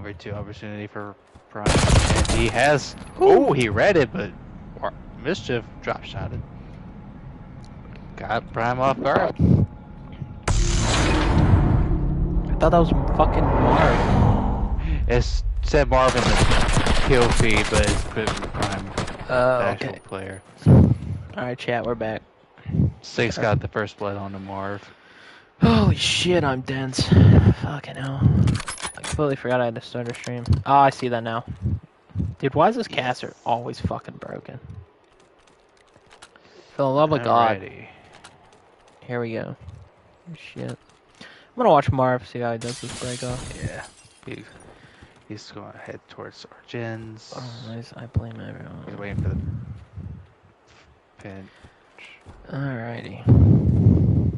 number 2 opportunity for Prime. And he has. Oh, he read it, but Mischief drop shotted. Got Prime off guard. I thought that was fucking Marv. It said Marv in the kill feed, but it's put Prime, the actual Okay. player. Alright, chat, we're back. 6 got the first blood on the Marv. Holy shit, I'm dense. Fucking hell. I completely forgot I had to start a stream. Oh, I see that now. Dude, why is this caster always fucking broken? For the love of God. Here we go. Shit. I'm gonna watch Marv, see how he does this break off. Yeah. He's going to head towards Origins. Oh, nice. I blame everyone. He's waiting for the pinch. Alrighty. Ooh,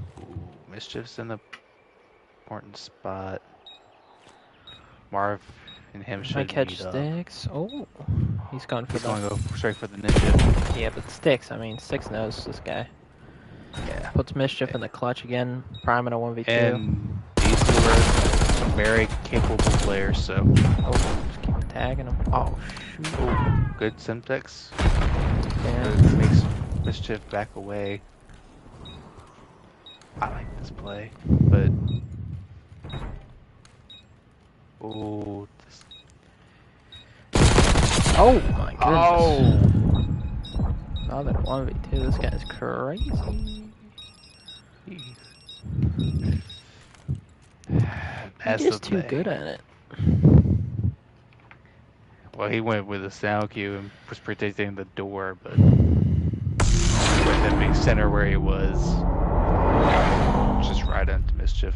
Mischief's in the important spot. Marv and him should catch meet up. sticks. Oh, he's going for He's the. going to go straight for the ninja. Yeah, but sticks. I mean, sticks knows this guy. Yeah. Puts Mischief in the clutch again. Prime in a 1v2. And these two are very capable players, so. Oh, just keep tagging him. Oh, shoot. Oh, good Simtex. Yeah. It makes Mischief back away. I like this play, but. Oh. Oh my goodness. Oh! Now that 1v2, this guy's crazy. That's He's just too good at it. Well, he went with a sound cue and was protecting the door, but with him being center where he was, just right into Mischief.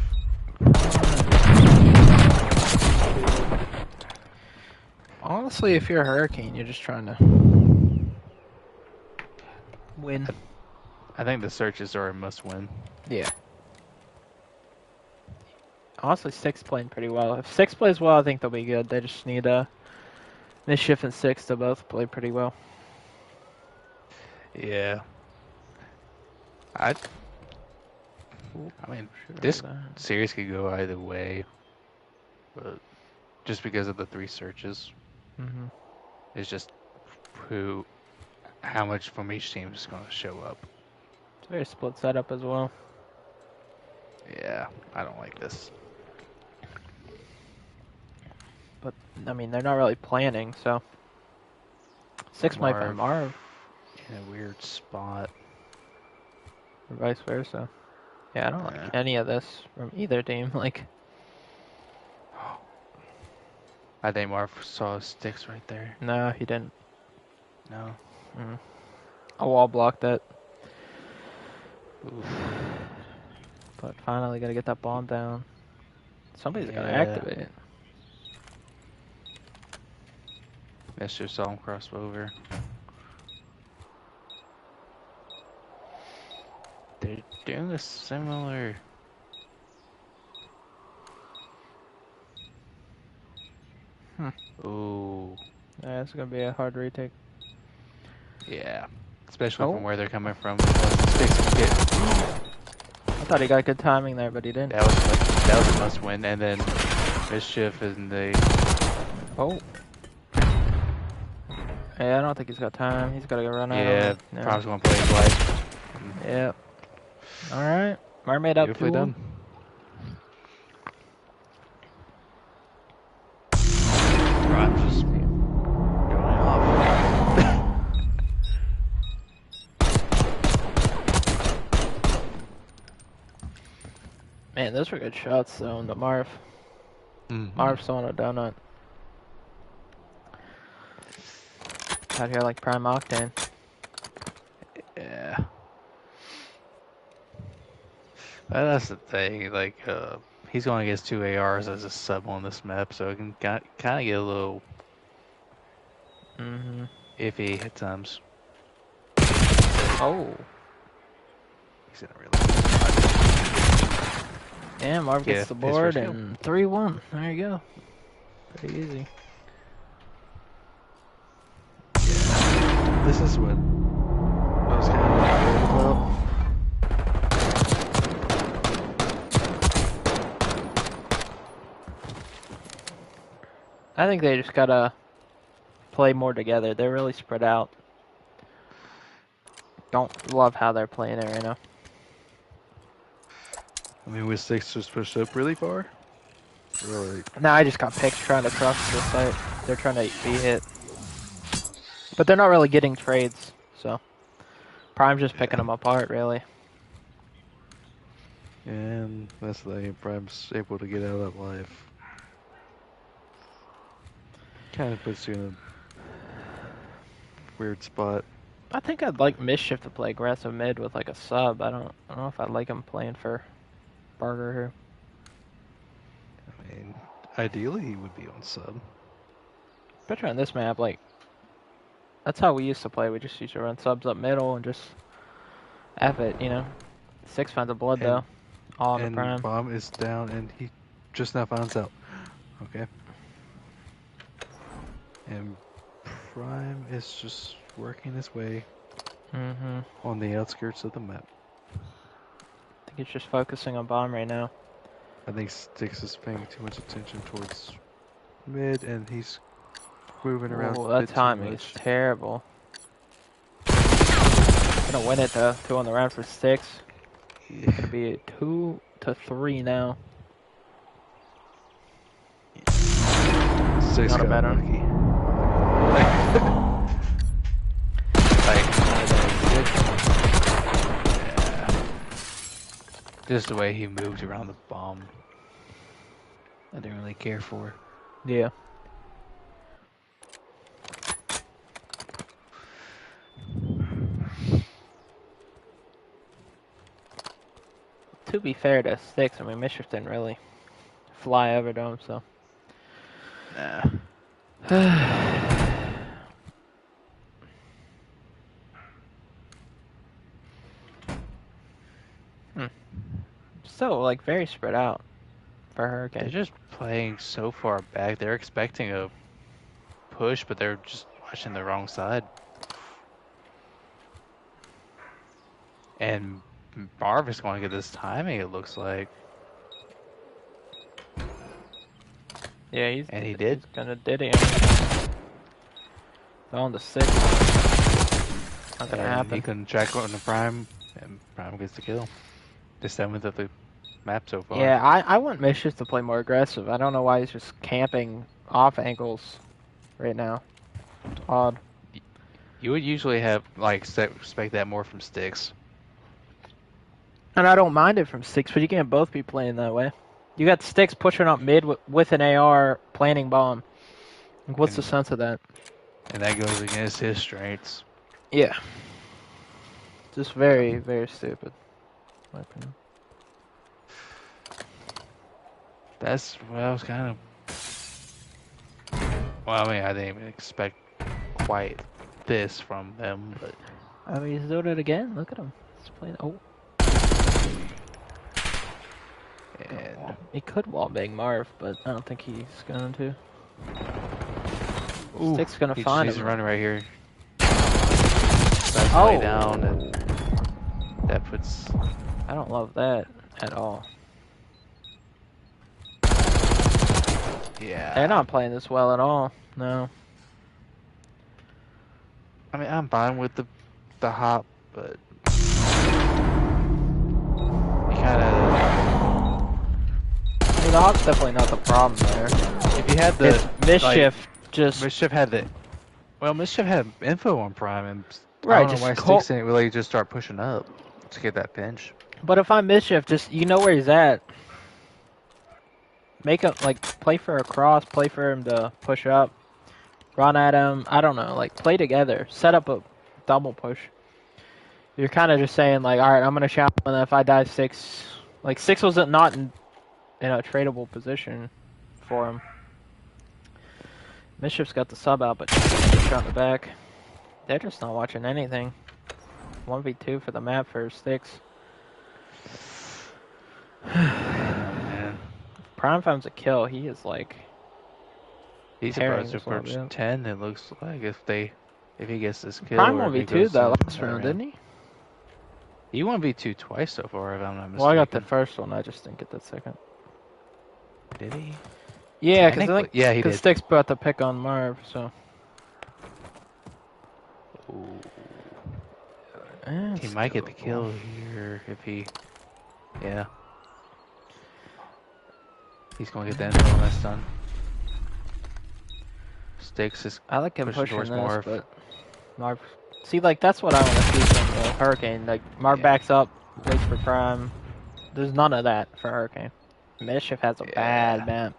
Honestly, if you're a Hurricane, you're just trying to win. I think the searches are a must-win. Yeah. Honestly, 6 playing pretty well. If 6 plays well, I think they'll be good. They just need Mischief and 6 to both play pretty well. Yeah. I mean, this series could go either way, but just because of the 3 searches, it's just how much from each team is going to show up. It's a very split setup as well. Yeah, I don't like this. But, I mean, they're not really planning, so. 6 might find Marv. In a weird spot. Or vice versa. Yeah, I don't like any of this from either team. Like, I think Marv saw sticks right there. no, he didn't. No. A wall blocked it. Oof. But finally, gotta get that bomb down. Somebody's gotta activate it. Mr. saw him cross over. They're doing a similar. Ooh. Yeah, it's gonna be a hard retake. Yeah. Especially from where they're coming from. I thought he got good timing there, but he didn't. That was a must win. And then Mischief and they. Oh. Yeah, I don't think he's got time. He's gotta go run out. Yeah, Prime's gonna play his life. Yeah. Alright. Mermaid up Beautifully done. Prime's just going off. Man, those were good shots though on the Marv. Marv's on a donut. Out here like Prime Octane. Yeah. Well, that's the thing, like, he's going against 2 ARs as a sub on this map, so it can kind of get a little iffy at times. Oh. He's in a really good spot. Damn, Marv gets the board and 3-1. There you go. Pretty easy. Yeah. This is what I was kind of worried about. I think they just gotta play more together. They're really spread out. Don't love how they're playing it right now. I mean, with Six just pushed up really far. Really. Now I just got picked trying to cross the site. They're trying to be hit. But they're not really getting trades, so Prime's just picking them apart, really. And that's the thing. Prime's able to get out of that life. Kind of puts you in a weird spot. I think I'd like Mischief to play aggressive mid with like a sub. I don't know if I'd like him playing for Barger here. I mean, ideally he would be on sub. Especially on this map, like that's how we used to play. We just used to run subs up middle and just F it, you know. Six finds a blood though. All in the Prime. And Bomb is down, and he just now finds out. Okay. And Prime is just working his way on the outskirts of the map. I think he's just focusing on Bomb right now. I think Styx is paying too much attention towards mid, and he's moving around. Oh, that timing is terrible. Gonna win it though. 2 on the round for Styx. Yeah. Gonna be a 2-3 now. Styx Not a got bad lucky. Yeah. Just the way he moved around the bomb. I didn't really care for. Yeah. To be fair to Styx, I mean Mischief didn't really fly over to him, so. Nah. So, like, very spread out for Hurricane. They're just playing so far back. They're expecting a push, but they're just watching the wrong side. And Marv is going to get this timing, it looks like. Yeah, he did. He's gonna diddy him. On the 6. Not gonna happen. He couldn't track on the Prime, and Prime gets the kill. The 7th of the map so far. Yeah, I want Mischief to play more aggressive. I don't know why he's just camping off angles right now. It's odd. You would usually have, like, expect that more from Styx. And I don't mind it from Styx, but you can't both be playing that way. You got Styx pushing up mid with an AR, planting bomb. Like, what's the sense of that? And that goes against his strengths. Yeah. Just very, very stupid. In my opinion. That's what I was kind of... Well, I mean, I didn't even expect quite this from them, but... I mean, he's doing it again. Look at him. He's playing... Oh. And He could wallbang Marv, but I don't think he's going to. ooh, Styx gonna find he's him. running right here. That's lay down, and that puts... I don't love that at all. Yeah. They're not playing this well at all. No. I mean, I'm fine with the hop, but... You kinda... I mean, the hop's definitely not the problem there. If you had the... It's Mischief, like, just... Mischief had the... Well, Mischief had info on Prime, and Right, I don't know just why Styx didn't really just start pushing up to get that pinch. But if I'm Mischief, just, you know where he's at. Make him, like, play for a cross, play for him to push up. Run at him, I don't know, like, play together. Set up a double push. You're kind of just saying, like, alright, I'm going to shout, and if I die 6... Like, 6 was not in a tradable position for him. Mischief's got the sub out, but shot in the back. They're just not watching anything. 1v2 for the map for Styx. Man. Prime finds a kill. He is like... He's tearing about to this approach lobby up. 10, it looks like, if he gets this kill. Prime or if he 1v2 goes though to last round, round. didn't he? He 1v2 twice so far, if I'm not mistaken. Well, I got the first one. I just didn't get that second. Did he? Yeah, because I Technically, think yeah, he did. Stick's about to pick on Marv, so. Ooh. He It's might get the doable. kill here if he. Yeah. He's gonna get the info on this done. Sticks is I like him pushing pushing towards this, Marv. but Marv. See, like, that's what I want to see from the Hurricane. Like, Marv Yeah. backs up, waits for Prime. There's none of that for Hurricane. Mischief has a bad Yeah. map.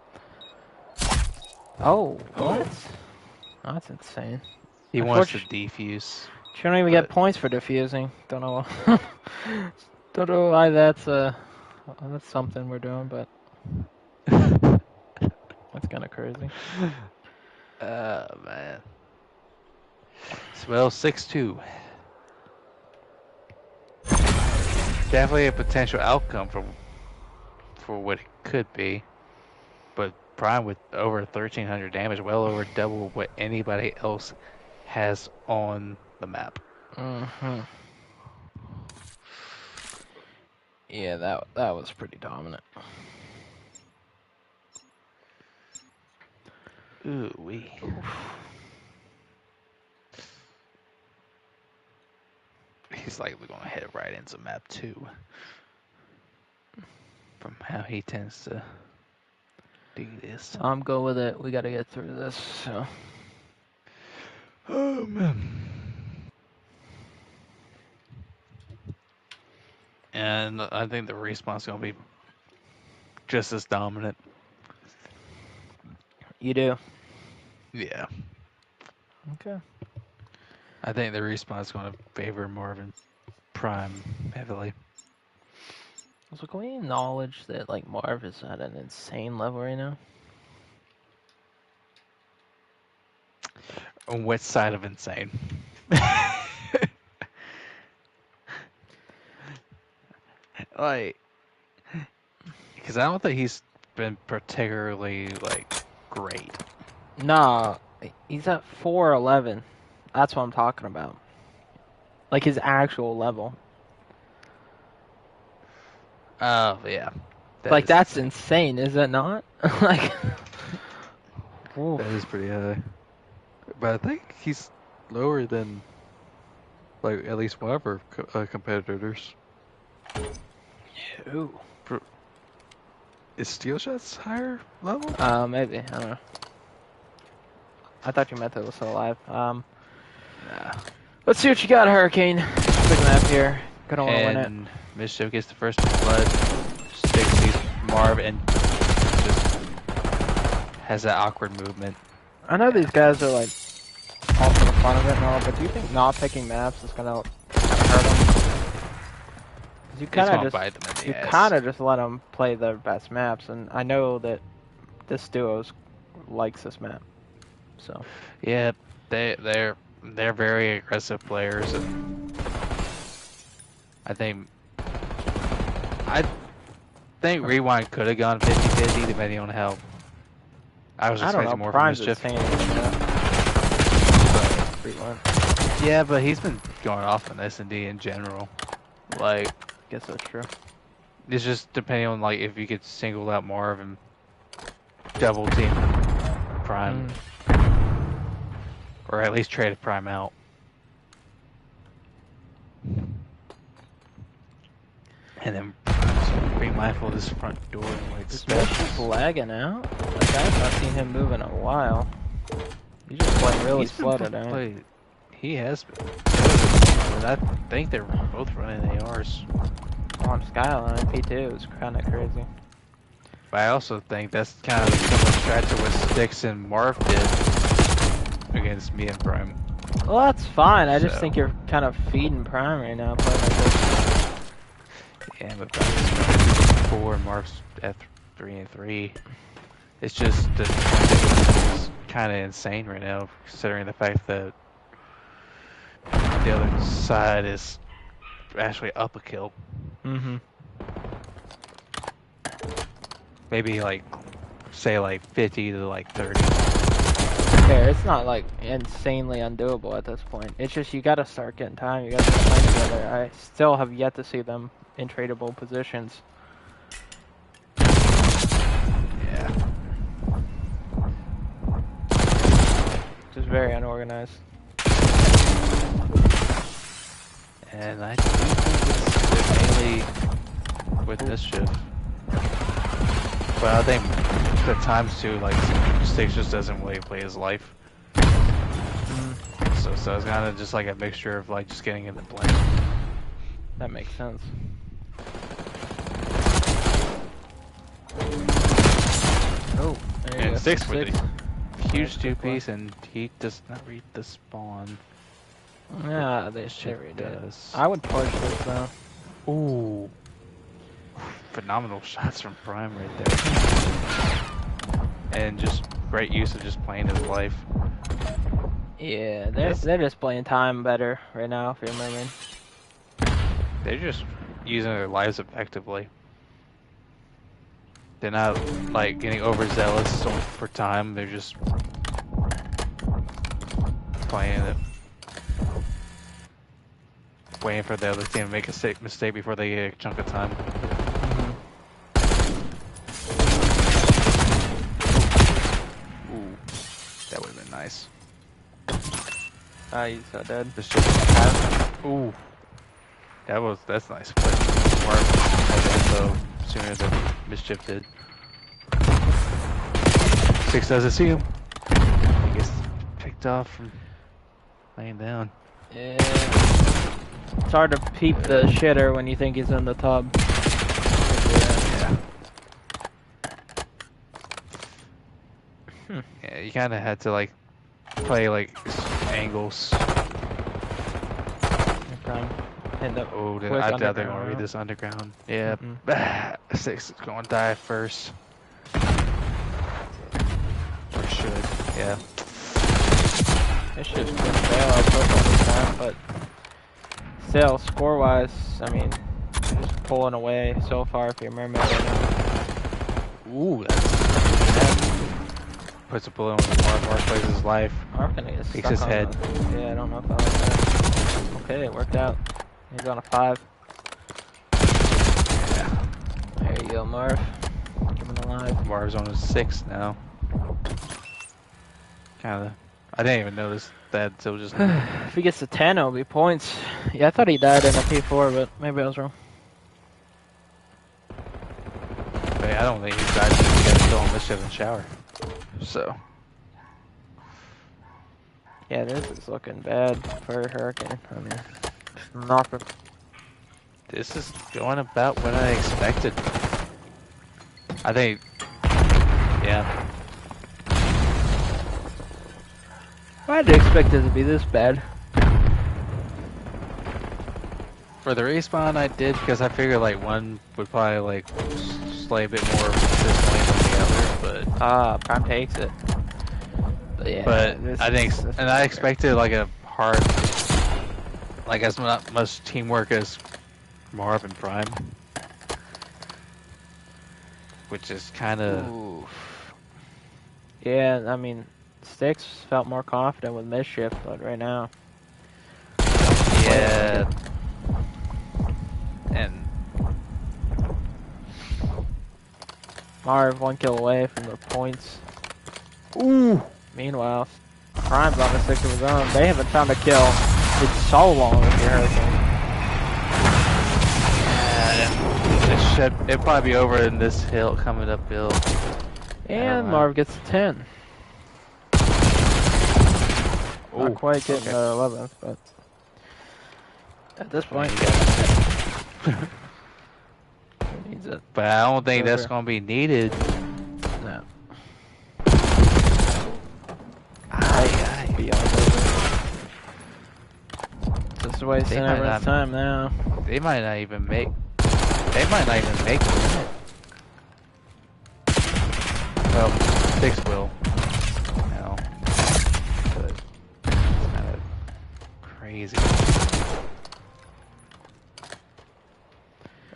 Oh, what? That's insane. He wants to Unfortunately, defuse, you don't even get but points for defusing. Don't know. Don't know why that's something we're doing, but that's kind of crazy. man. Well, 6-2. Definitely a potential outcome for what it could be, but Prime with over 1,300 damage, well over double what anybody else has on the map. Yeah, that was pretty dominant. Ooh wee. He's likely gonna head right into map 2. From how he tends to do this. I'm good with it. We got to get through this. So. Oh man. And I think the respawn's gonna be just as dominant. You do? Yeah. Okay. I think the respawn's gonna favor Marvin Prime heavily. So can we acknowledge that like Marv is at an insane level right now? On which side of insane? Like, because I don't think he's been particularly like great. Nah, he's at 411. That's what I'm talking about. Like his actual level. Oh yeah, Like is that's insane. insane, is it not? Like, oof. That is pretty high. But I think he's lower than like at least one of our competitors. Ooh. Is Steel Shot's higher level? Maybe. I don't know. I thought you meant that was still alive. Nah. Let's see what you got, Hurricane. Big map here. Gonna want to win it. And Mischief gets the first blood. Sticks sees Marv and just has that awkward movement. I know these guys are like all for the fun of it and all, but do you think not picking maps is gonna hurt them? You kind of Bite them in the you ass. kind of just let them play their best maps, and I know that this duo likes this map, so. Yeah, they're very aggressive players, and I think Rewind could have gone 50-50 depending on how. I was expecting more from Mischief. Yeah, but he's been going off on S&D in general. Like, Guess that's true. it's just depending on like if you could single out Marv and double team Prime, or at least trade Prime out. And then be mindful of this front door and like Is Mischief lagging out? Like, I've not seen him move in a while. He's just playing really slow today. He has been. But I think they're both running ARs. On Skyline, P2 is kind of crazy. But I also think that's kind of a similar strat to what Sticks and Marv did against me and Prime. Well, that's fine. I just think you're kind of feeding Prime right now, playing like this. Yeah, but Prime's 4 and Marv's at 3 and 3. It's just the is kind of insane right now, considering the fact that the other side is actually up a kill. Maybe like, say like 50 to like 30. Yeah, it's not like insanely undoable at this point. It's just you gotta start getting time. You gotta start playing together. I still have yet to see them in tradable positions. Yeah. Just very unorganized. And I do think it's mainly with Mischief. But I think the times too, like, Sticks just doesn't really play his life. So it's kind of just like a mixture of like just getting in the blend. That makes sense. Oh, there you And go. Sticks with Six. a huge Nice, quick two-piece, and he does not read the spawn. Yeah, they Mischief read it. does. I would push this though. Ooh. Phenomenal shots from Prime right there. And just great use of just playing his life. Yeah, they're just playing time better right now, if you're Mermaid. They're just using their lives effectively. They're not like getting overzealous for time, they're just playing it. Waiting for the other team to make a mistake before they get a chunk of time. Ooh, that would have been nice. Ah, he's so dead. Ooh, that's nice. But Mark has also sooner than Mischief did. Six doesn't see him. He gets picked off from laying down. Yeah. It's hard to peep the shitter when you think he's in the tub. Yeah. Yeah, you kind of had to like play like angles. End up Oh, quick I doubt they're underground. gonna read this underground. Yeah, Six is going to die first. Or should, yeah. It should just fail our purple this time, but still, score-wise, I mean, just pulling away so far if you're Mermaid right now. Ooh, that puts a bullet on the Mark plays his life. Mark gonna get Takes stuck his on head. Yeah, I don't know if I like that. Okay, it worked out. He's on a 5. Yeah. There you go, Marv. Coming alive. Marv's on his 6 now. Kinda. I didn't even notice that until just now. If he gets to 10, it'll be points. Yeah, I thought he died in a P4, but maybe I was wrong. But I don't think he died because he got still on Mischief in the shower. So. Yeah, this is looking bad for Hurricane. I mean, nothing. This is going about what I expected. I think, yeah. I didn't expect it to be this bad. For the respawn, I did because I figured like one would probably like slay a bit more consistently than the other, but Prime takes it. But yeah, but I think, and I expected like a hard, like as much teamwork as Marv and Prime, which is kind of. Yeah, I mean, Sticks felt more confident with Mischief, but right now. Yeah. And Marv 1 kill away from the points. ooh. Meanwhile, Prime's on a 6 of his own. They haven't found a kill in so long with your Hurricane. It'll probably be over in this hill, coming uphill. And Marv gets 10. Ooh, Not quite getting the 11th, but at this point, he needs it. But I don't think that's going to be needed. No. Aye. Just wasting everyone's time now. They might not even make. They might not even make it. Well, Six will. Now, but it's kind of crazy.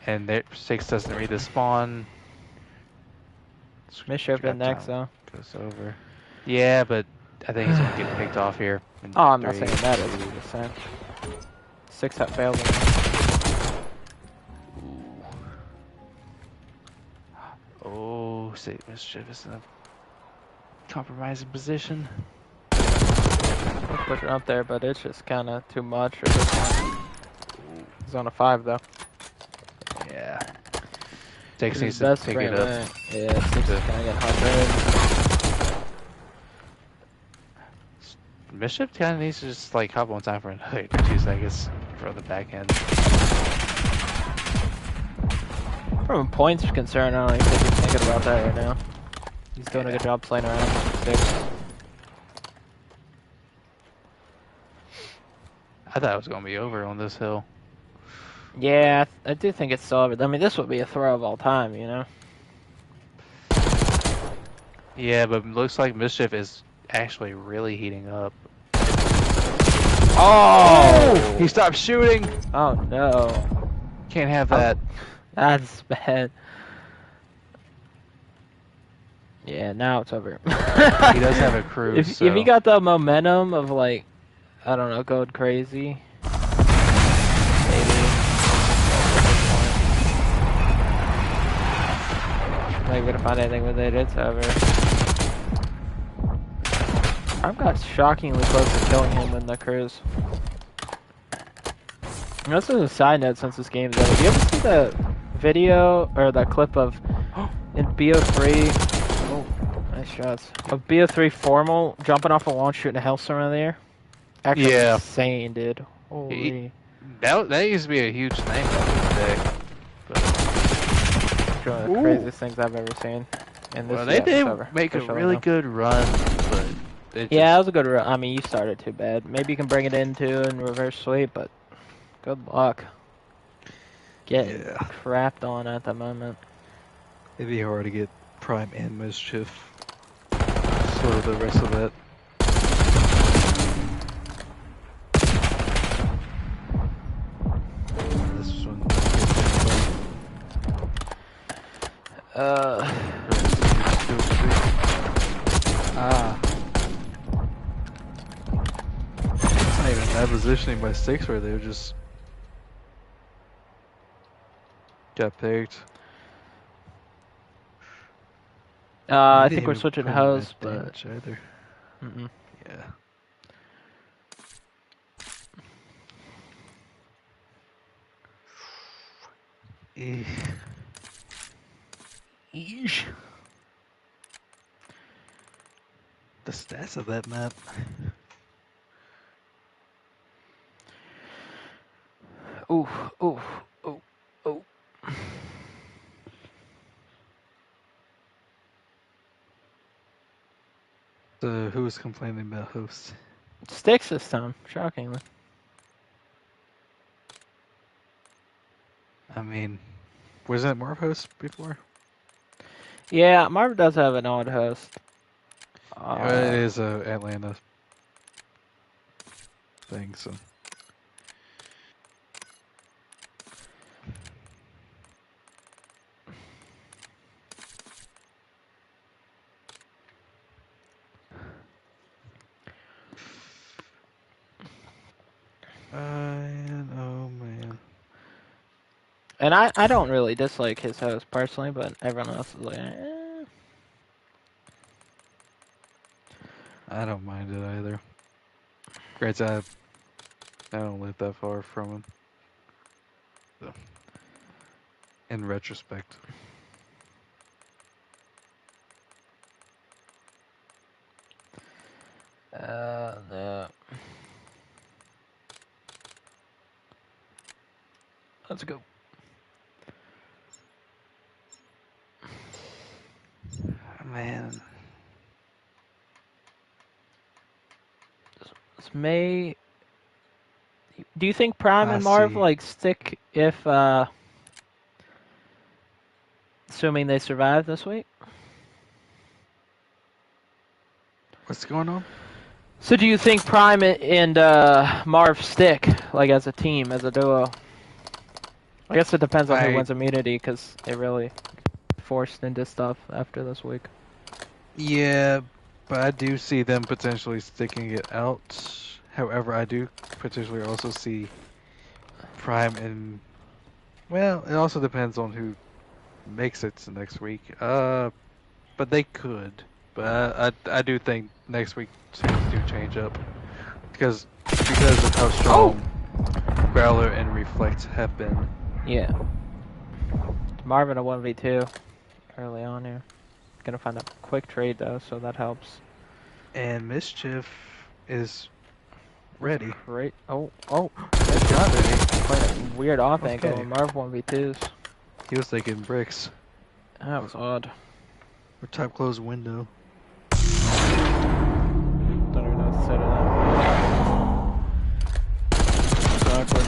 And there, Six doesn't read the spawn. Mischief in next though. Goes over. Yeah, but I think he's gonna get picked off here. Oh, I'm not saying that. It's just saying. 6 have failed. Oh, Mischief is in a compromising position. He's pushing up there, but it's just kind of too much at this point. He's on a 5 though. Yeah. Six His needs to best pick frame it up. rate. Yeah, 6 is gonna get 100. Mischief kind of needs to just like hop on time for another 2 seconds for the back end. From a points concern, I don't even think he's thinking about that right now. He's doing a good job playing around with 6. I thought it was gonna be over on this hill. Yeah, I do think it's still over. I mean, this would be a throw of all time, you know? Yeah, but it looks like Mischief is actually really heating up. Oh! He stopped shooting! Oh no. Can't have that. That's bad. Yeah, now it's over. He does have a crew, if he got the momentum of, like, I don't know, going crazy. Maybe. Not even gonna find anything with it, it's over. I've got shockingly close to killing him in the cruise. And this is a side note since this game's over. Do you ever see the video or the clip of in BO3? Oh, nice shots. Of BO3 Formal jumping off a launch shooting a Hellstorm in the air? Actually, Yeah. insane, dude. Holy. That used to be a huge thing back in the day. It's one of the craziest things I've ever seen. And this Well, they did over. make a Officially really now. good run, but it Yeah, that just, was a good run. I mean, you started too bad. Maybe you can bring it into and reverse sweep, but good luck. Getting crapped on at the moment. It'd be hard to get Prime and Mischief. Sort of the rest of that. This one. It's not even bad positioning by 6 where they just got picked. I think we're switching hosts, but either. mm-mm. Yeah. Eesh. The stats of that map. Ooh, ooh, ooh, ooh. So who was complaining about hosts? Sticks this time, shockingly. I mean, wasn't it Marv host before? Yeah, Marv does have an odd host. It is a Atlanta thing, so. Oh man. And I don't really dislike his host personally, but everyone else is like, eh. I don't mind it either. Granted, I don't live that far from him. So, in retrospect. No. Let's go. Man. This may. Do you think Prime and Marv like stick if assuming they survive this week? What's going on? So do you think Prime and Marv stick like as a team, as a duo? I guess it depends on who wins immunity because they really forced into stuff after this week. Yeah, but I do see them potentially sticking it out. However, I do potentially also see Prime and, well, it also depends on who makes it to next week. But they could. But I do think next week things do change up. because of how strong Growler and Reflect have been. Yeah. Marvin a 1v2 early on here. Gonna find a quick trade though, so that helps. And Mischief is ready. Great. Oh, good shot. Playing a weird off angle. Okay. Marv 1v2s. He was taking bricks. That was odd. Or top close window. Don't even know what to say to that. It's awkward.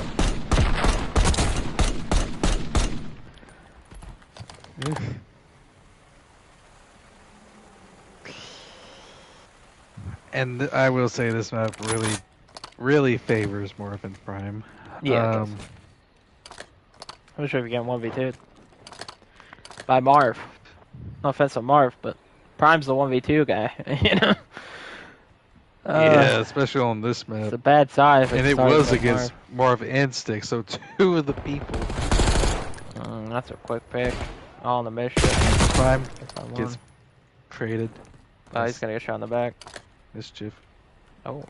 And I will say this map really favors Morphin Prime. Yeah, it does. I'm sure if you get 1v2 by Marv. No offense to Marv, but Prime's the 1v2 guy, you know? Yeah, especially on this map. It's a bad side. And it was against Marv and Stick, so two of the people. That's a quick pick. All in the mission. Prime gets traded. Oh, he's gonna get shot in the back. Mischief. Oh,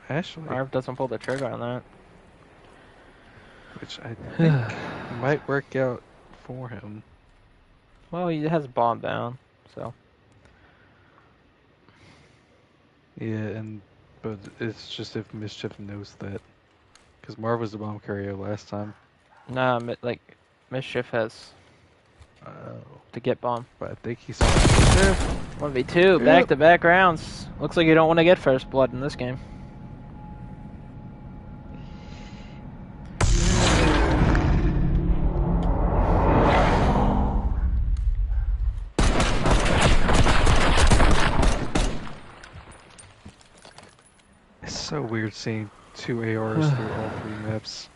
Actually, Marv doesn't pull the trigger on that. which I think might work out for him. Well, he has a bomb down, so. Yeah, but it's just if Mischief knows that, because Marv was the bomb carrier last time. Nah, like Mischief has to get bomb. But I think he's on Mischief. 1v2, back-to-back rounds. Looks like you don't want to get first blood in this game. It's so weird seeing two ARs through all three maps.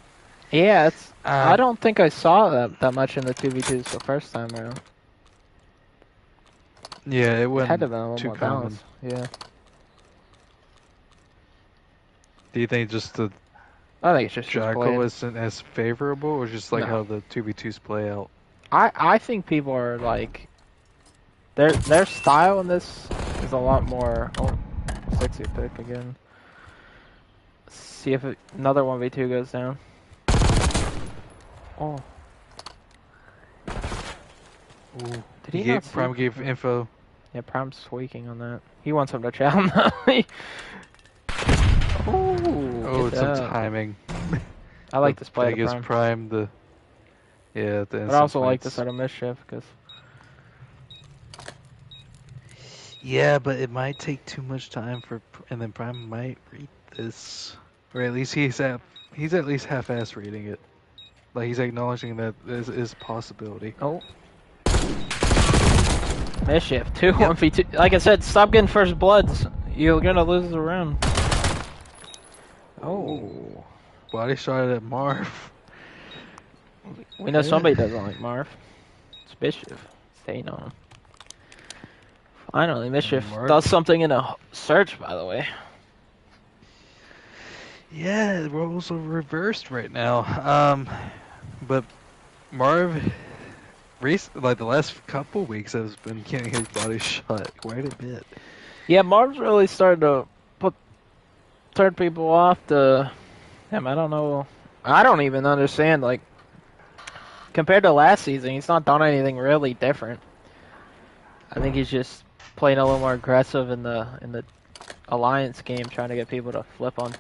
Yeah, it's. I don't think I saw that much in the 2v2s the first time around. Yeah, it Had to wasn't be a little too more common. balanced. Yeah. Do you think just the I think it's just Jackal played. isn't as favorable, or just like No. how the 2v2s play out? I think people are like their style in this is a lot more sexy pick again. See if another 1v2 goes down. Oh. Ooh. Did he not Prime gave info. Yeah, Prime's tweaking on that. He wants him to chow him though. Oh, it's some that. timing. I like this play I to guess Prime. Prime the. Yeah, the. But I also like this out of Mischief because. Yeah, but it might take too much time and then Prime might read this, or at least he's at least half-ass reading it. Like he's acknowledging that this is a possibility. Oh. Mischief, 1v2. Like I said, stop getting first bloods. You're gonna lose the round. Oh. Body shot at Marv. We know somebody doesn't like Marv. It's Mischief. Staying on him. Finally, Mischief does something in a search, by the way. Yeah, the roles are reversed right now. But Marv, like the last couple weeks, has been getting his body shot quite a bit. Yeah, Marv's really started to turn people off to him. I don't know. I don't even understand. Like compared to last season, he's not done anything really different. I think he's just playing a little more aggressive in the alliance game, trying to get people to flip on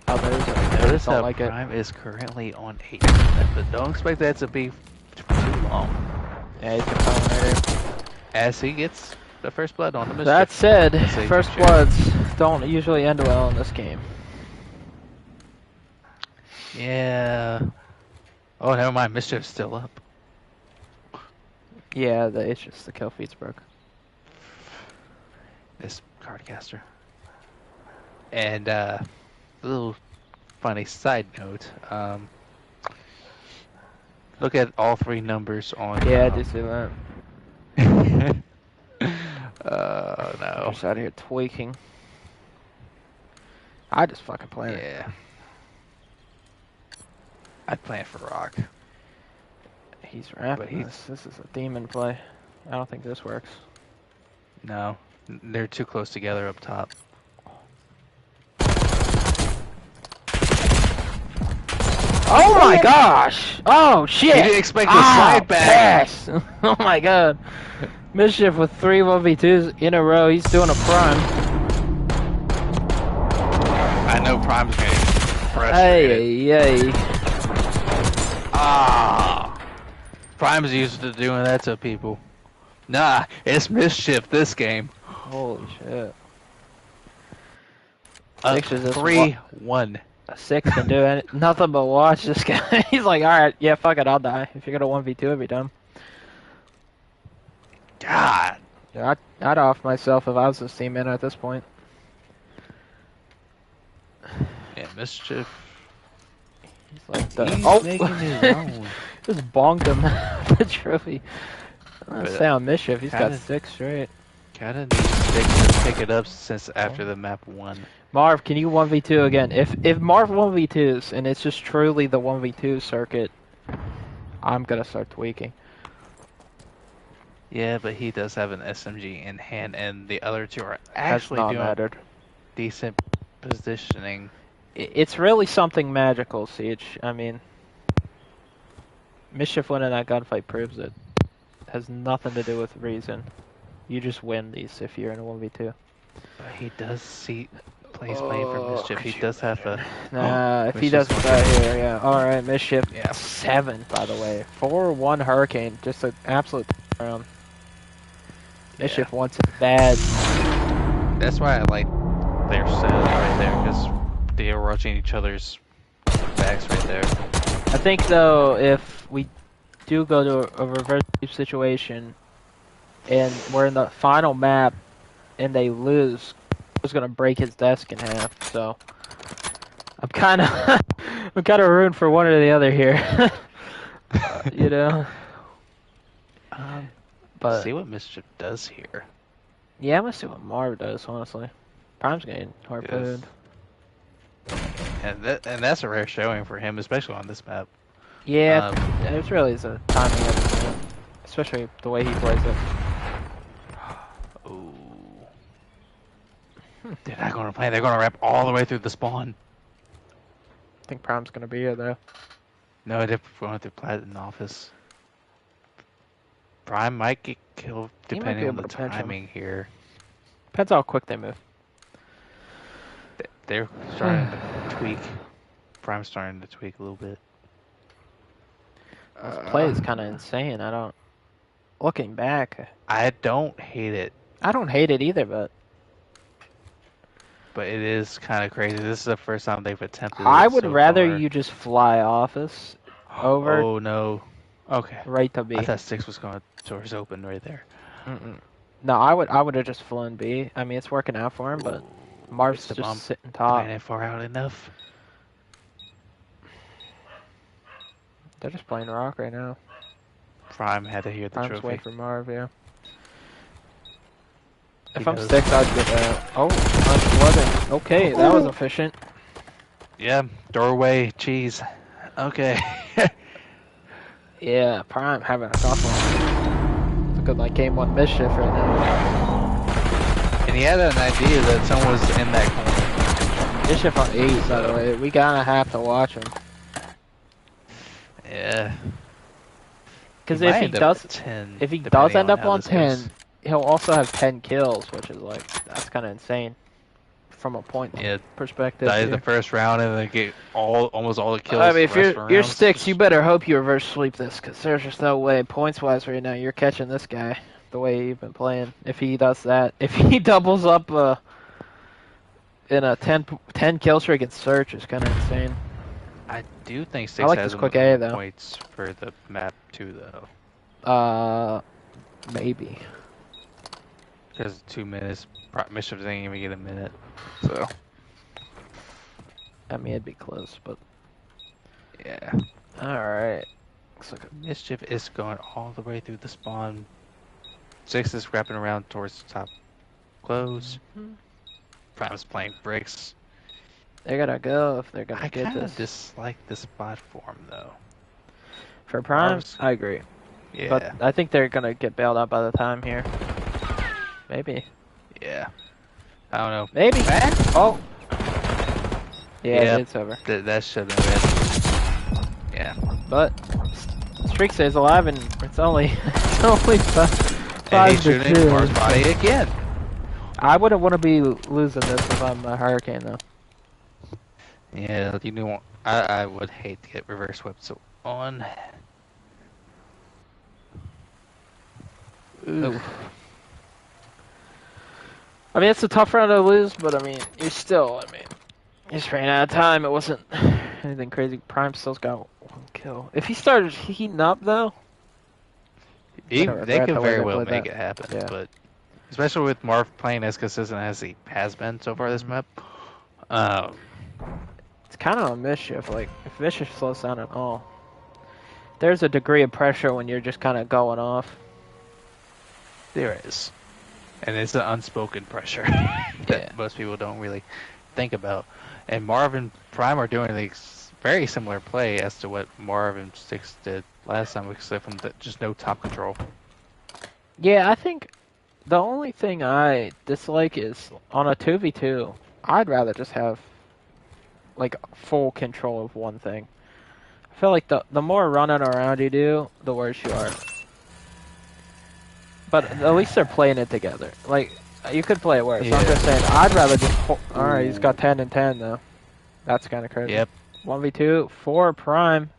others. Notice don't that like Prime is currently on 8, but don't expect that to be too long. Yeah, he's gonna come later. As he gets the first blood on him. That said, Save first your bloods don't usually end well in this game. Yeah. Oh, never mind. Mischief's still up. Yeah, it's just the kill feed's broke. This cardcaster. And a little funny side note. Look at all three numbers on. Yeah, I do see that. No. Just out here tweaking. I just fucking play it. Yeah. I'd plan for Rock. He's rapping this. This is a demon play. I don't think this works. No. They're too close together up top. Oh my gosh! Oh shit! He didn't expect the slide back. Pass. Oh my god! Mischief with 3 1v2s in a row. He's doing a prime. I know Prime's getting Hey, frustrated. hey. Ah, Prime's used to doing that to people. Nah, it's Mischief this game. Holy shit! Up Six is just 3-1. A 6 can do nothing but watch this guy. He's like, all right, yeah, fuck it, I'll die. If you're gonna 1v2 every time. God. Yeah, I'd off myself if I was his teammate at this point. Yeah, Mischief. He's like, He's making his own. Just bonked him the trophy. Let's But say on Mischief, he's got kinda- 6 straight. Kinda needs to pick it up since after the map 1. Marv, can you 1v2 again? If Marv 1v2s and it's just truly the 1v2 circuit, I'm gonna start tweaking. Yeah, but he does have an SMG in hand, and the other two are Has actually not doing mattered. decent positioning. It's really something magical, Siege. I mean, Mischief winning that gunfight proves it. Has nothing to do with reason. You just win these if you're in a 1v2. But he does see plays playing for Mischief. He does have a. Nah, if he Mischief's does one. that here, yeah. Alright, Mischief. Yeah. 7, by the way. 4-1 Hurricane. Just an absolute round. Mischief wants it bad. That's why I like their setup right there, because they are watching each other's backs right there. I think, though, if we do go to a reverse sweep situation and we're in the final map and they lose, was gonna break his desk in half, so I'm kind of I'm kind of rooting for one or the other here. You know. But See what Mischief does here. yeah, I'm gonna see what Marv does. Honestly, Prime's getting harpooned. And that's a rare showing for him, especially on this map. Yeah, it really is a timing of it, especially the way he plays it. Ooh. They're not gonna play. They're gonna wrap all the way through the spawn. I think Prime's gonna be here though. No, they're going through Platinum Office. Prime might get killed He might depending be on the able to pinch him. timing here. Depends how quick they move. They're starting to tweak. Prime's starting to tweak a little bit. This play is kind of insane. I don't. Looking back, I don't hate it, I don't hate it either, but but it is kind of crazy. This is the first time they've attempted I it would so rather far. you just fly office over Oh no. Okay. right to B. I thought 6 was going towards open right there. No, I would have just flown B. I mean, it's working out for him, but Marv's Is the just bomb sitting top. playing it far out enough? They're just playing rock right now. Prime had to hear the Prime's trophy. waiting for Marv, yeah. If He I'm does. 6, I'd get that. Oh, unflooded. Okay, that was efficient. Yeah, doorway cheese. Okay. Yeah, Prime having a tough one. It's a good like game 1 mischief right now. And he had an idea that someone was in that corner. Mischief on 8, by the way. We gotta have to watch him. Yeah. Because might if he end up does, at 10, if he does depending end up how on this 10, goes. he'll also have 10 kills, which is like that's kind of insane from a point Yeah, perspective. dies here. the first round and then get almost all the kills. I mean, if the rest of you're the rounds. 6, you better hope you reverse sweep this, because there's just no way points wise right now you're catching this guy the way you've been playing. If he does that, if he doubles up in a 10 kill streak in search, is kind of insane. I do think 6 I like has this quick more A, though. points for the map too, though. Maybe. Because 2 minutes, Mischief doesn't even get a minute. So I mean, it'd be close, but yeah, all right. Looks like Mischief is going all the way through the spawn. 6 is wrapping around towards the top. Close. Prime's playing bricks. they gotta go if they're gonna I get kind this. of dislike this spot for him, though. For Prime, Marv's- I agree. Yeah, But I think they're gonna get bailed out by the time here. Maybe. yeah. I don't know. Maybe. Oh. Yeah, Yeah. it's over. That should have been it. But streak stays alive, and it's only it's only And five he's to shooting two. Mars body again. I wouldn't want to be losing this if I'm a Hurricane, though. Yeah, you know, I would hate to get reverse whipped on. Ooh. I mean, it's a tough round to lose, but I mean, you just ran out of time. It wasn't anything crazy. Prime still's got one kill. If he started heating up, though, They regret could the way very they well played make that. it happen, Yeah. but especially with Marv playing as consistent as he has been so far this map. It's kind of a mischief. Like, if Mischief slows down at all, there's a degree of pressure when you're just kind of going off. There is. And it's an unspoken pressure that Yeah. most people don't really think about. And Marv and Prime are doing a very similar play as to what Marv and Six did last time, except from just no top control. Yeah, I think the only thing I dislike is on a 2v2, I'd rather just have like full control of one thing. I feel like the more running around you do, the worse you are. But at least they're playing it together. Like, you could play it worse. Yeah. I'm just saying, I'd rather just... Alright, he's got 10 and 10, though. That's kind of crazy. Yep. 1v2, 4 Prime.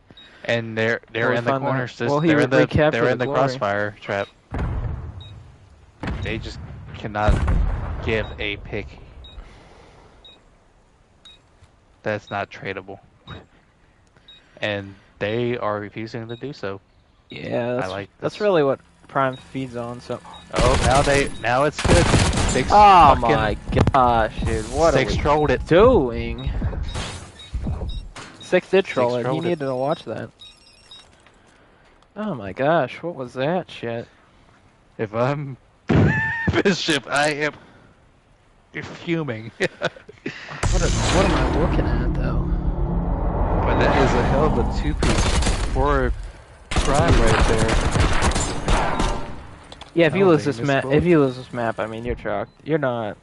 And they're Well, in the found that- corners. well, he they're in the recaptured the glory. crossfire trap. They just cannot give a pick. That's not tradable. And they are refusing to do so. Yeah, that's, like that's this. really what Prime feeds on, so... Oh, now it's good. Six Oh fucking- my gosh, dude. What Six are we trolled it. doing? Six did troll it. He trolled it. needed to watch that. Oh my gosh, what was that shit? If I'm Bishop, I am fuming. What am I looking at, though? But that is a hell of a two-piece for Prime right there. Yeah, if I you don't lose think this he map, missed if you lose this map, I mean, you're chalked. You're not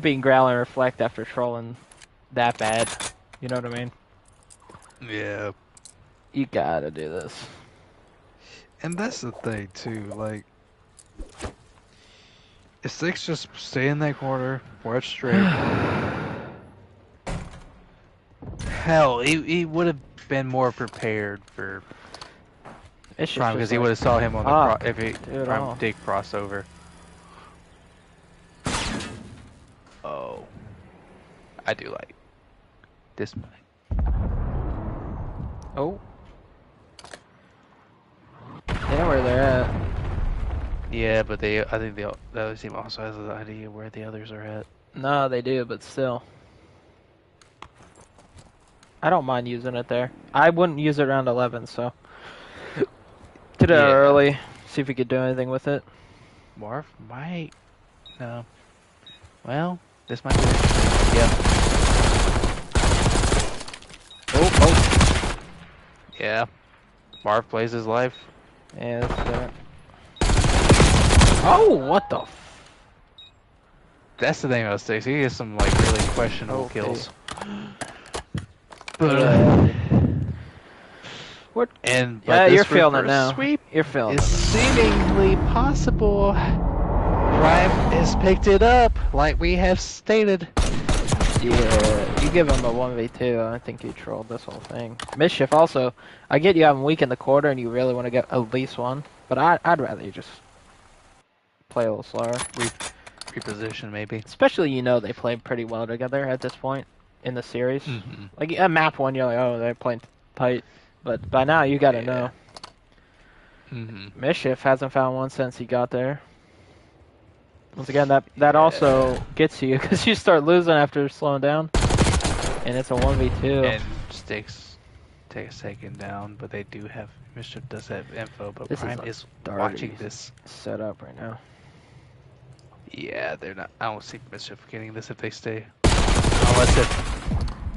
being growl and reflect after trolling that bad. You know what I mean? Yeah. You gotta do this. And that's the thing too, like if Six just stay in that corner, watch straight. Hell, he would have been more prepared for It's just Prime because he like, would have saw him on the fuck, if he dude, Prime oh. did crossover. Oh, I do like this. Oh. Yeah, where they're at. Yeah, but I think the other team also has an idea where the others are at. No, they do, but still. I don't mind using it there. I wouldn't use it around 11, so. Get it out Yeah. early. See if we could do anything with it. Marv might. No. Well, this might be. Yep. Oh. Yeah. Marv plays his life. Yeah, that's it. Oh, what the f... That's the thing about Sticks. He has some like really questionable Okay. kills. What? And Yeah, but you're this feeling it reverse now. Sweep You're feeling is it. seemingly possible. Prime has picked it up, like we have stated. Yeah, you give him a 1v2, I think you trolled this whole thing. Mischief also, I get you having weak in the quarter and you really want to get at least one, but I'd rather you just play a little slower. Reposition, maybe. Especially, you know, they play pretty well together at this point in the series. Mm-hmm. Like, at map 1, you're like, oh, they're playing tight, but by now you gotta know. Mm-hmm. Mischief hasn't found one since he got there. Once again, that also gets you, because you start losing after slowing down, and it's a 1v2. And Sticks take a second down, but they do have Mischief does have info, but This is Prime a is dirty watching this. Set up right now. Yeah, they're not. I don't see Mischief getting this if they stay. Unless it.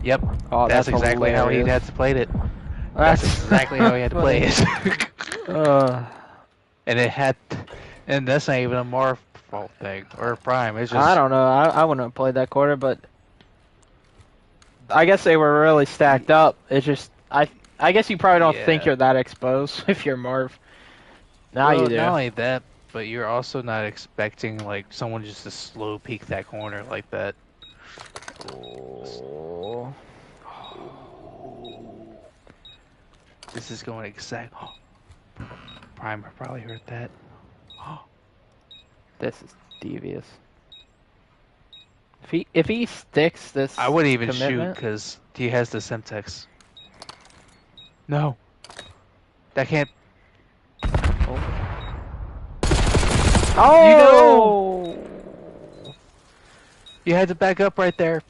Yep. Oh, that's exactly how he hilarious. had to play it. That's exactly how he had to play it. And it had, and that's not even a Marv fault thing or Prime. It's just I don't know. I wouldn't have played that quarter, but I guess they were really stacked up. It's just I guess you probably don't think Yeah. you're that exposed if you're Marv. Now you Well, do. not only that, but you're also not expecting like someone just to slow peek that corner like that. Oh. This is going exact. Primer probably heard that. This is devious. If he sticks this I wouldn't even shoot commitment, because he has the Semtex. No, that can't. oh, You had to back up right there.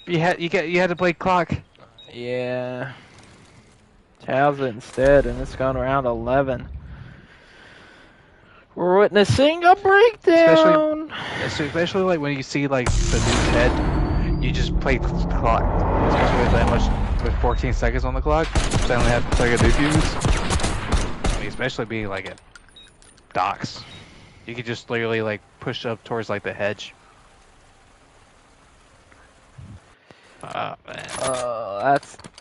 You had to play clock. yeah, Tails it instead, and it's gone around 11. We're witnessing a breakdown. Especially like when you see like the new Ted, you just play clock. Especially with that much with 14 seconds on the clock. So I only have to take a defuse. I mean, especially being like at docks, you could just literally like push up towards like the hedge. Man.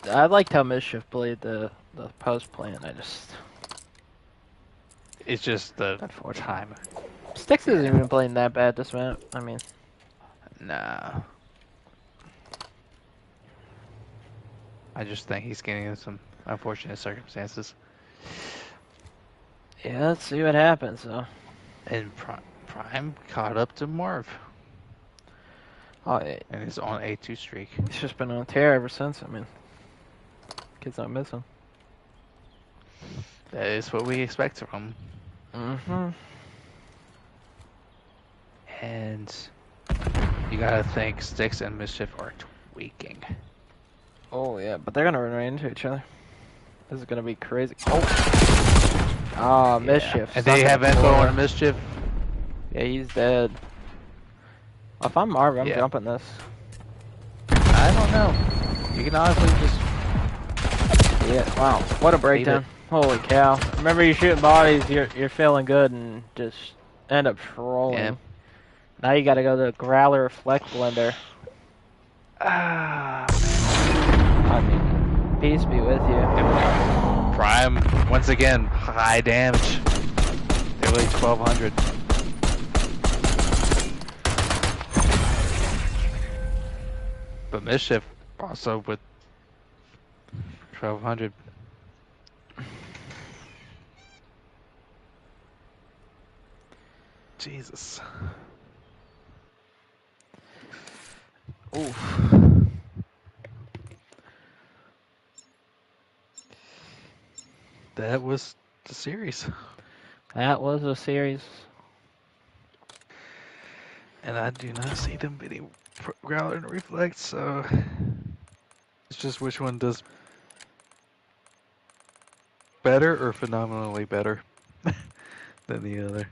I liked how Mischief played the post plan. It's just the Unfortunate. time. Sticks isn't even playing that bad this map. I mean, Nah. I just think he's getting in some unfortunate circumstances. yeah, let's see what happens though. And Prime caught up to Marv. Oh, And he's on a 2 streak. he's just been on tear ever since. I mean, kid's not missing. That is what we expect from him. Mm-hmm. And you gotta think Sticks and Mischief are tweaking. Oh yeah, but they're gonna run right into each other. This is gonna be crazy. Oh, Mischief. And they have info on Mischief. Yeah, he's dead. If I'm Marv, I'm jumping this. I don't know. You can honestly just. Yeah. Wow. What a breakdown. Holy cow. Remember, you're shooting bodies. You're feeling good and just end up trolling. Yeah. Now you gotta go to the Growler Reflect Blender. Ah. I mean, peace be with you. Prime, once again, high damage. Nearly 1200. But Mischief also with 1200. Jesus. Oof. That was the series. That was a series. And I do not see them beating Growler and Reflect, so it's just which one does better or phenomenally better than the other.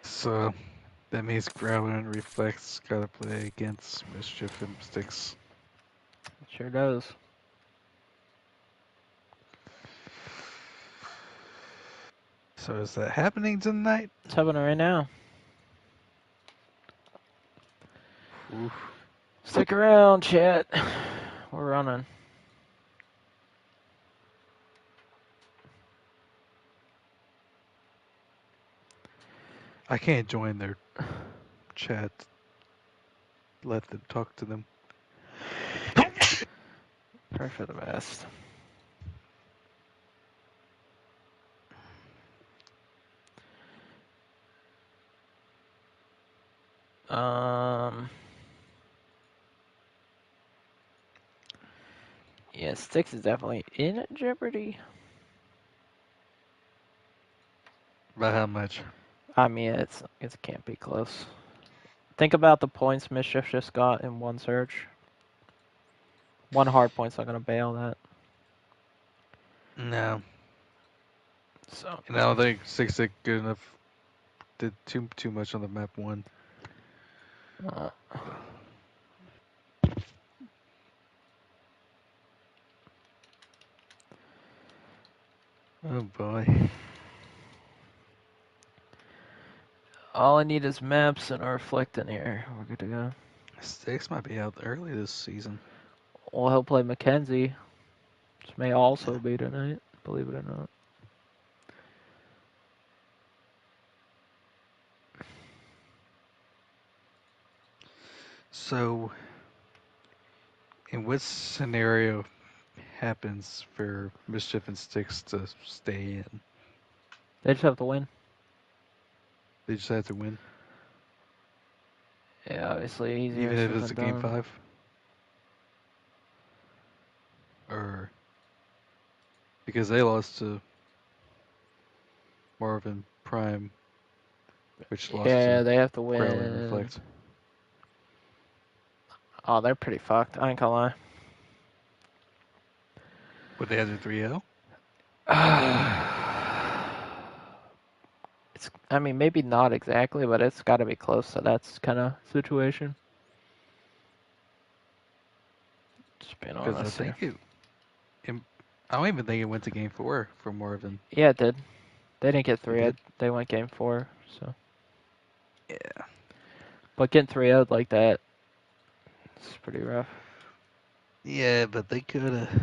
So that means Growler and Reflex gotta play against Mischief and Sticks. It sure does. So is that happening tonight? It's happening right now. Oof. Stick around, chat. We're running. I can't join their chat. Let them talk to them. Pray for the best. Yeah, Sticks is definitely in jeopardy. By how much? I mean, it can't be close. Think about the points Mischief just got in one search. One hard point's not gonna bail that. No. So And I don't think 6 good enough. Did too much on the map 1. uh, Oh boy. all I need is maps and a reflect in here. We're good to go. 6 might be out early this season. Well, he'll play Mackenzie, which may also be tonight, believe it or not. So, in what scenario happens for Mischief and Sticks to stay in? They just have to win. They just have to win, Yeah, obviously easier even if said it's a than game done. 5. Or because they lost to Marvin Prime, which lost Yeah, to they have to Growler and win. Reflect. Oh, they're pretty fucked. I ain't gonna lie. Would they have their 3-0? It's. I mean, maybe not exactly, but it's got to be close to that kind of situation. Just being Because I honest here. think I don't even think it went to game 4 for Marvin. Yeah, it did. They didn't get It 3 did? They went game 4. So, Yeah. but getting 3-0 like that, it's pretty rough. Yeah, but they could have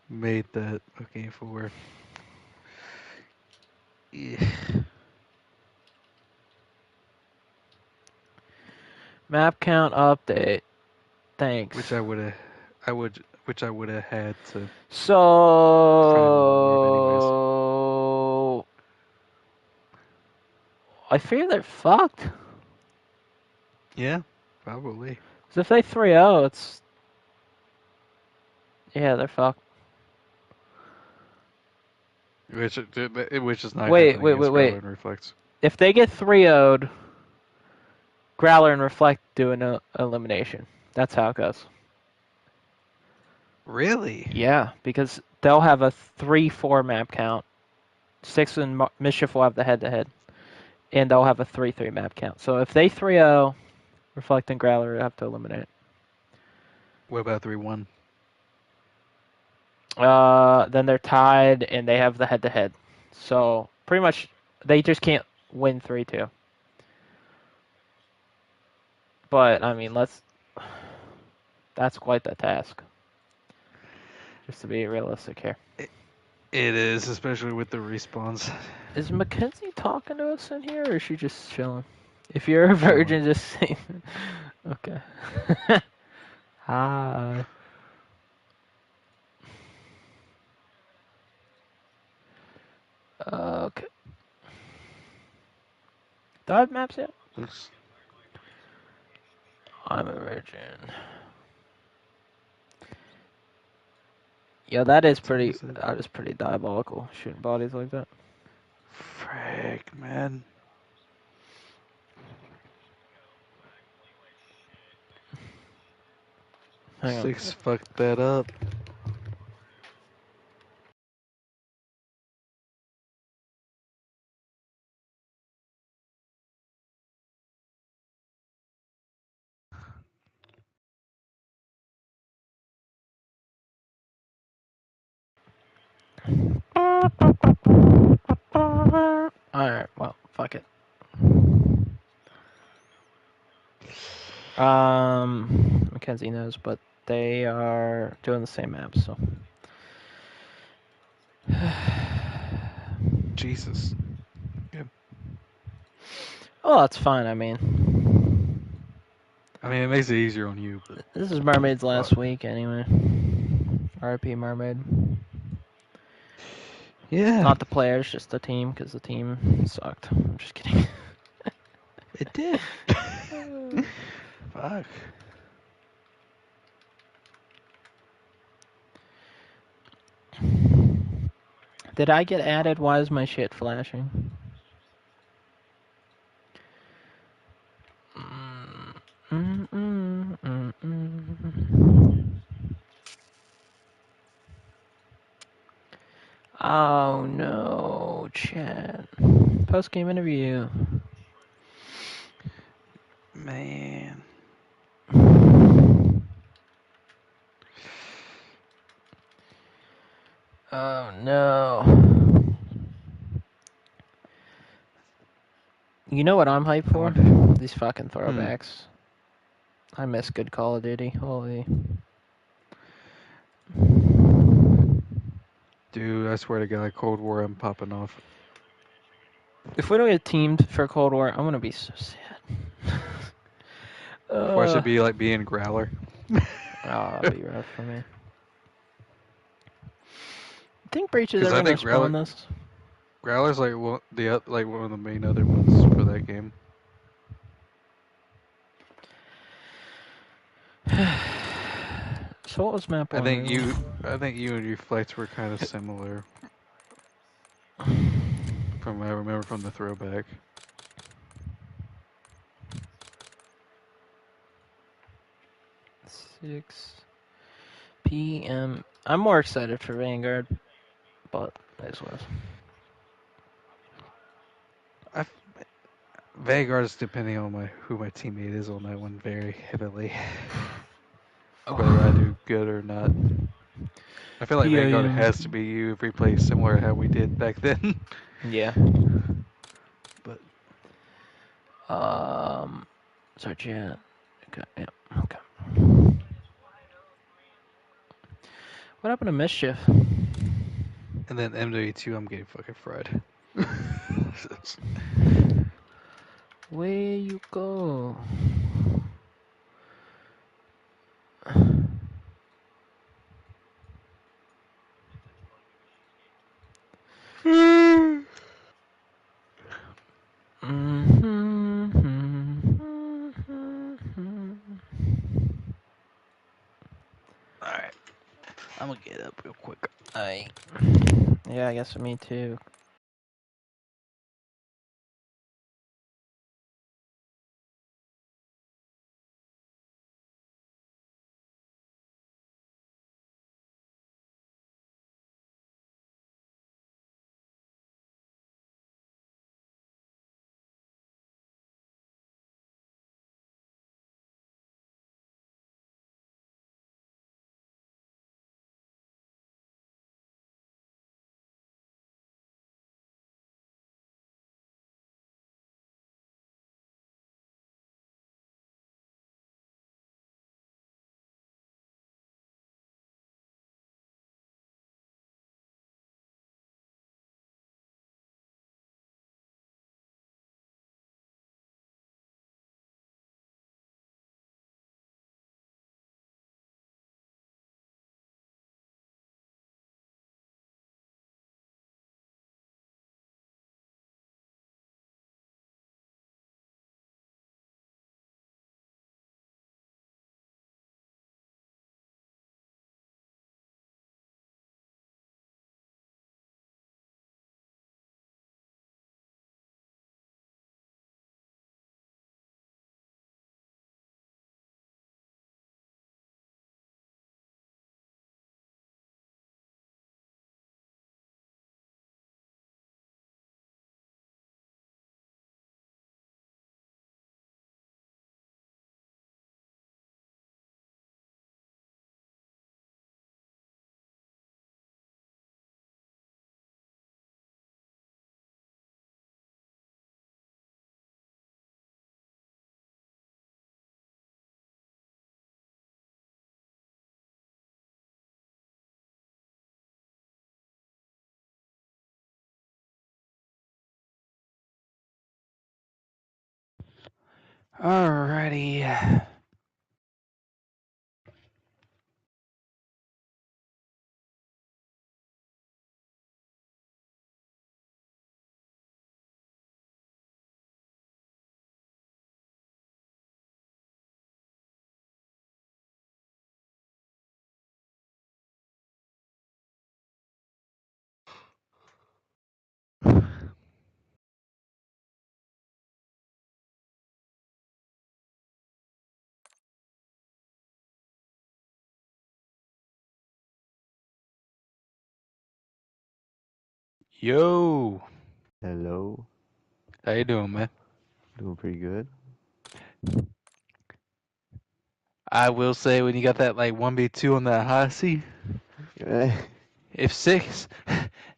made that a game 4. Yeah. Map count update. Thanks. Which I would have had to So I fear they're fucked. Yeah, probably. 'Cause if they 3-0, it's they're fucked. Which is not Wait, happening wait, wait, against Growler wait. and Reflect. If they get 3-0'd, Growler and Reflect do an elimination. That's how it goes. Really? Yeah, because they'll have a 3-4 map count. Six and Mischief will have the head-to-head, and they'll have a 3-3 map count. So if they 3-0, Reflect and Growler have to eliminate. What about 3-1? Then they're tied and they have the head-to-head. So pretty much they just can't win 3-2. But I mean, that's quite the task. Just to be realistic here. It is, especially with the respawns. Is Mackenzie talking to us in here, or is she just chilling? If you're a virgin, just say. Okay. Hi. Okay. Do I have maps yet? Looks I'm a virgin. Yeah, that is pretty. That is pretty diabolical. Shooting bodies like that. frick, man. Hang on. 6 fucked that up. Alright, well, fuck it. Mackenzie knows, but they are doing the same map, so. Jesus. Oh, that's fine. I mean, I mean, it makes it easier on you, but this is Mermaid's last week anyway. RIP Mermaid. yeah, Not the players, just the team, because the team sucked. I'm just kidding. it did. Fuck. Did I get added? Why is my shit flashing? post game interview. Man. Oh no. You know what I'm hyped for? These fucking throwbacks. I miss good Call of Duty. Holy. Dude, I swear to God, Cold War, I'm popping off. If we don't get teamed for Cold War, I'm gonna be so sad. Why should it be like being Growler? That'd be rough for me. I think Breach is 'Cause ever I gonna think spawn this. Growler's like one of the main other ones for that game. So what was map one? I think you and your flights were kind of similar. From I remember from the throwback. 6 p.m. I'm more excited for Vanguard, but this was. Vanguard is depending on who my teammate is on that one very heavily. Oh. Whether I do good or not. I feel like Vanguard PIM. has to be you if we play similar to how we did back then. Yeah. But Search yeah. Okay. Yeah. Okay. What happened to Mischief? and then MW2, I'm getting fucking fried. Where you go? Alright. I'm gonna get up real quick. Yeah, I guess me too. Alrighty. Yo. Hello. How you doing, man? Doing pretty good. I will say when you got that like 1v2 on that high C, Eh, if six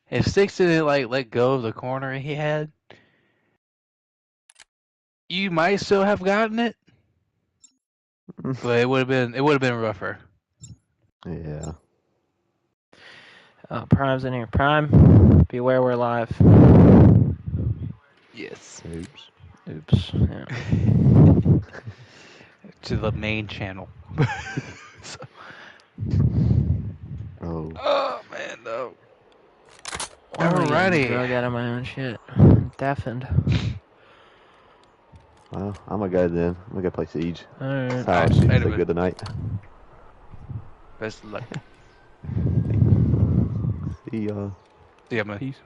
if six didn't like let go of the corner he had, you might still have gotten it, but it would have been rougher. yeah. Prime's in here. Prime, beware we're live. Yes. Oops. Oops. Yeah. To the main channel. So- Oh, oh man, no. Why am I getting Alrighty. drug out of my own shit? Deafened. well, I'm gonna go then. I'm gonna go play Siege. Alright. That's how I was shooting so Anyway, good tonight. best of luck. See ya. See ya, man. Peace.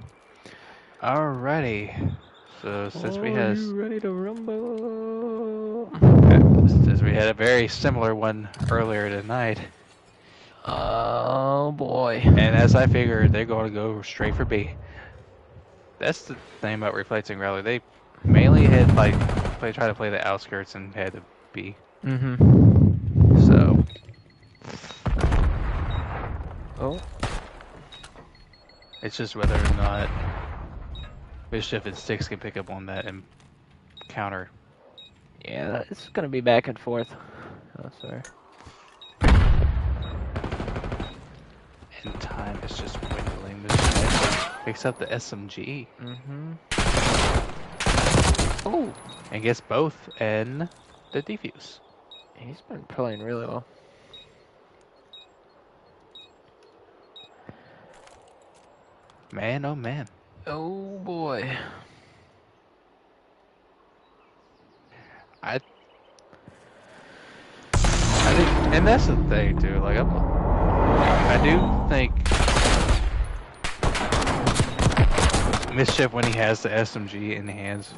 Alrighty. So since we Are had you ready to rumble? since we had a very similar one earlier tonight, Oh boy. and as I figured, they're going to go straight for B. That's the thing about reflecting rally. They mainly had try to play the outskirts and head to B. Mm-hmm. So Oh. it's just whether or not Bishop and Sticks can pick up on that and counter. Yeah, it's gonna be back and forth. Oh, sorry. And time is just dwindling. Bishop picks up the SMG. Mm-hmm. Oh, and gets both and the defuse. He's been playing really well. Man, oh man. Oh boy. I think, and that's the thing too. Like I do think Mischief when he has the SMG in hands.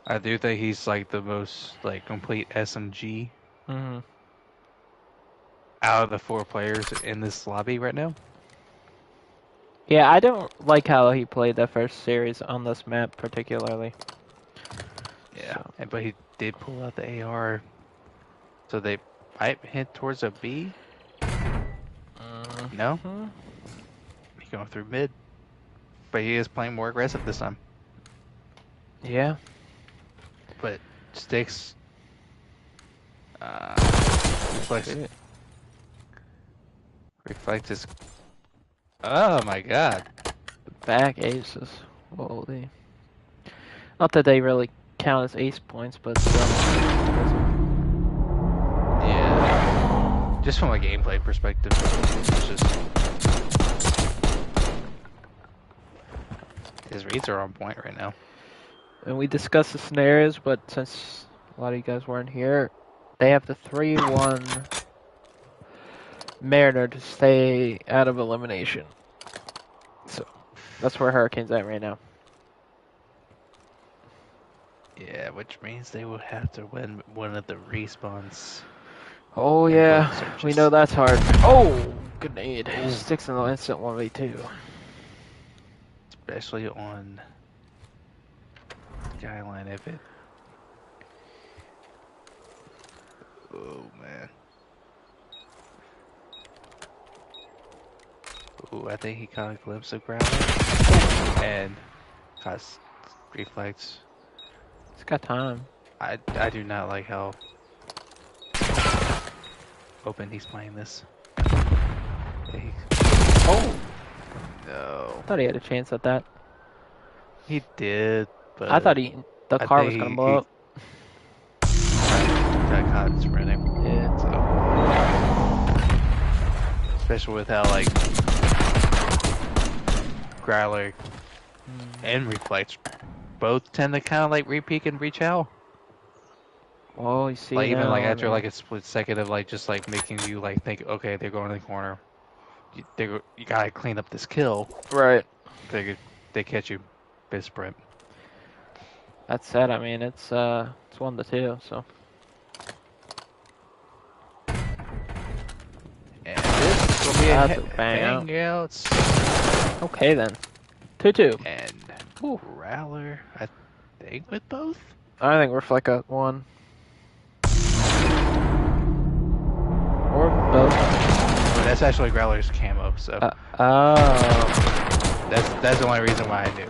I do think he's like the most like complete SMG Mm-hmm. out of the 4 players in this lobby right now. Yeah, I don't like how he played the first series on this map particularly. Yeah, So. but he did pull out the AR, so they might hint towards a B. No, Mm-hmm. he's going through mid, but he is playing more aggressive this time. Yeah. But Sticks, reflects his. Oh my God! Back aces. Holy. Not that they really count as ace points, but still. Yeah, just from a gameplay perspective, it's just his reads are on point right now. And we discussed the scenarios, but since a lot of you guys weren't here, they have the 3-1 Mariner to stay out of elimination. So that's where Hurricane's at right now. Yeah, which means they will have to win one of the respawns. Oh in yeah, both searches. we know that's hard. Oh, grenade. Ooh. Sticks in the instant 1v2. Especially on Skyline if it. Oh man. Ooh, I think he caught a glimpse of ground and caught reflex. It's got time. I do not like how open he's playing this. Oh no. I thought he had a chance at that. He did, but I thought the I car think was gonna blow up. Got caught sprinting. Yeah. So, especially with how like Growler and Reflex both tend to kind of like re-peek and reach out. Oh, you see Like even like now, after man. like a split second of like just like making you like think, okay, they're going to the corner. You gotta clean up this kill. Right. They catch you mid sprint. That said, I mean it's 1-2, so. And this will be That's a a bang out. hangouts. Okay then. 2-2. And Growler. staying with both? I think Reflect got one. Or both. But that's actually Growler's camo, so Oh. that's the only reason why I knew.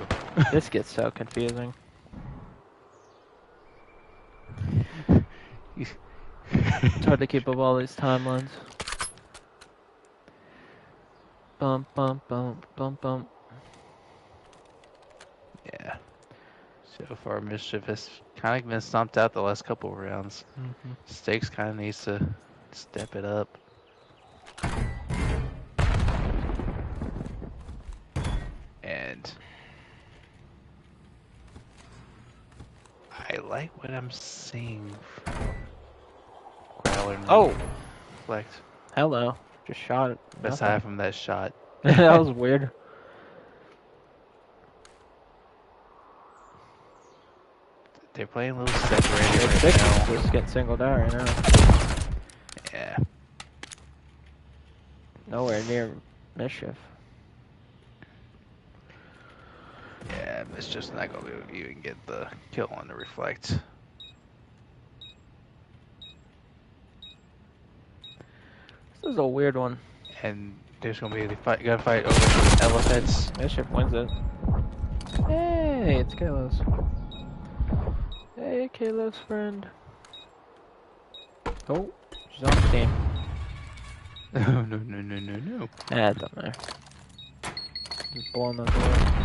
This gets so confusing. It's hard to keep up all these timelines. Bump, bump, bump, bump, bump. Yeah. So far, Mischief has kind of been stomped out the last couple of rounds. Mm-hmm. Stakes kind of needs to step it up. And I like what I'm seeing from Growler and Oh! Reflect. Hello. Just shot it. Aside from that shot. That was weird. They're playing a little separated right Six now. just getting singled out right now. Yeah. Nowhere near Mischief. Yeah, it's just not going to be able to even get the kill on the Reflect. This is a weird one. And there's going to be a gunfight over elephants. Mischief wins it. Hey, it's Kalos. Hey, Kalos friend. Oh, she's on the team. No, no, no, no, no, no. Nah, it doesn't matter. Just blowing those away.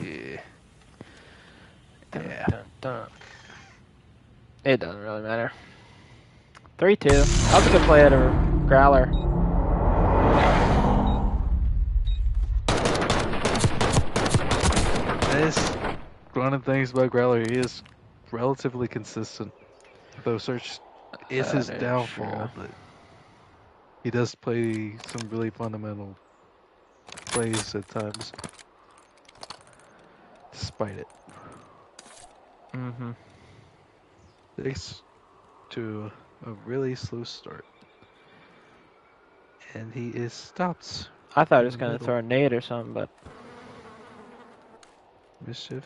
Yeah. Dun, Yeah. dun, dun. It doesn't really matter. 3-2. That was a good play out of Growler. That's one of the things about Growler. He is relatively consistent. Though Search is his That is downfall, true. but he does play some really fundamental plays at times. Despite it. Mm-hmm. Thanks to a really slow start. And he is stopped. I thought he In was the going to middle. throw a nade or something, but Mischief.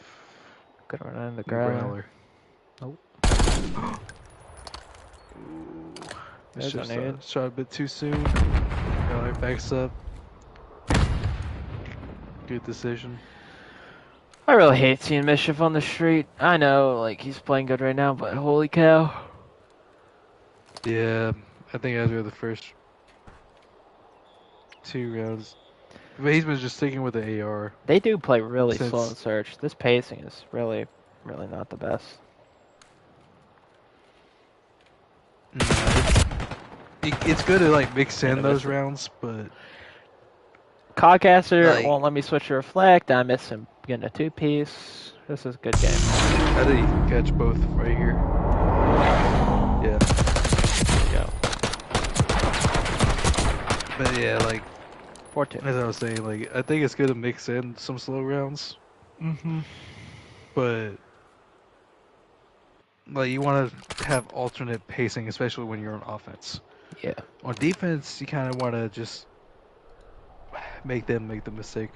could have run in the and Growler. Nope. Ooh. There's a Mischief nade. shot a bit too soon. Growler backs up. Good decision. I really hate seeing Mischief on the street. I know, like, he's playing good right now, but holy cow. Yeah, I think after the first 2 rounds, but he's been just sticking with the AR. They do play really Since- slow in Search. This pacing is really, really not the best. No, it's good to like mix in I those miss it. rounds, but Codcaster Like- won't let me switch to Reflect. I miss him getting a 2-piece. This is a good game. I think you can catch both right here. Yeah, Go. but yeah, like 4-2. as I was saying, like I think it's good to mix in some slow rounds, Mm-hmm. but like you want to have alternate pacing, especially when you're on offense. Yeah. On defense, you kind of want to just make them make the mistake.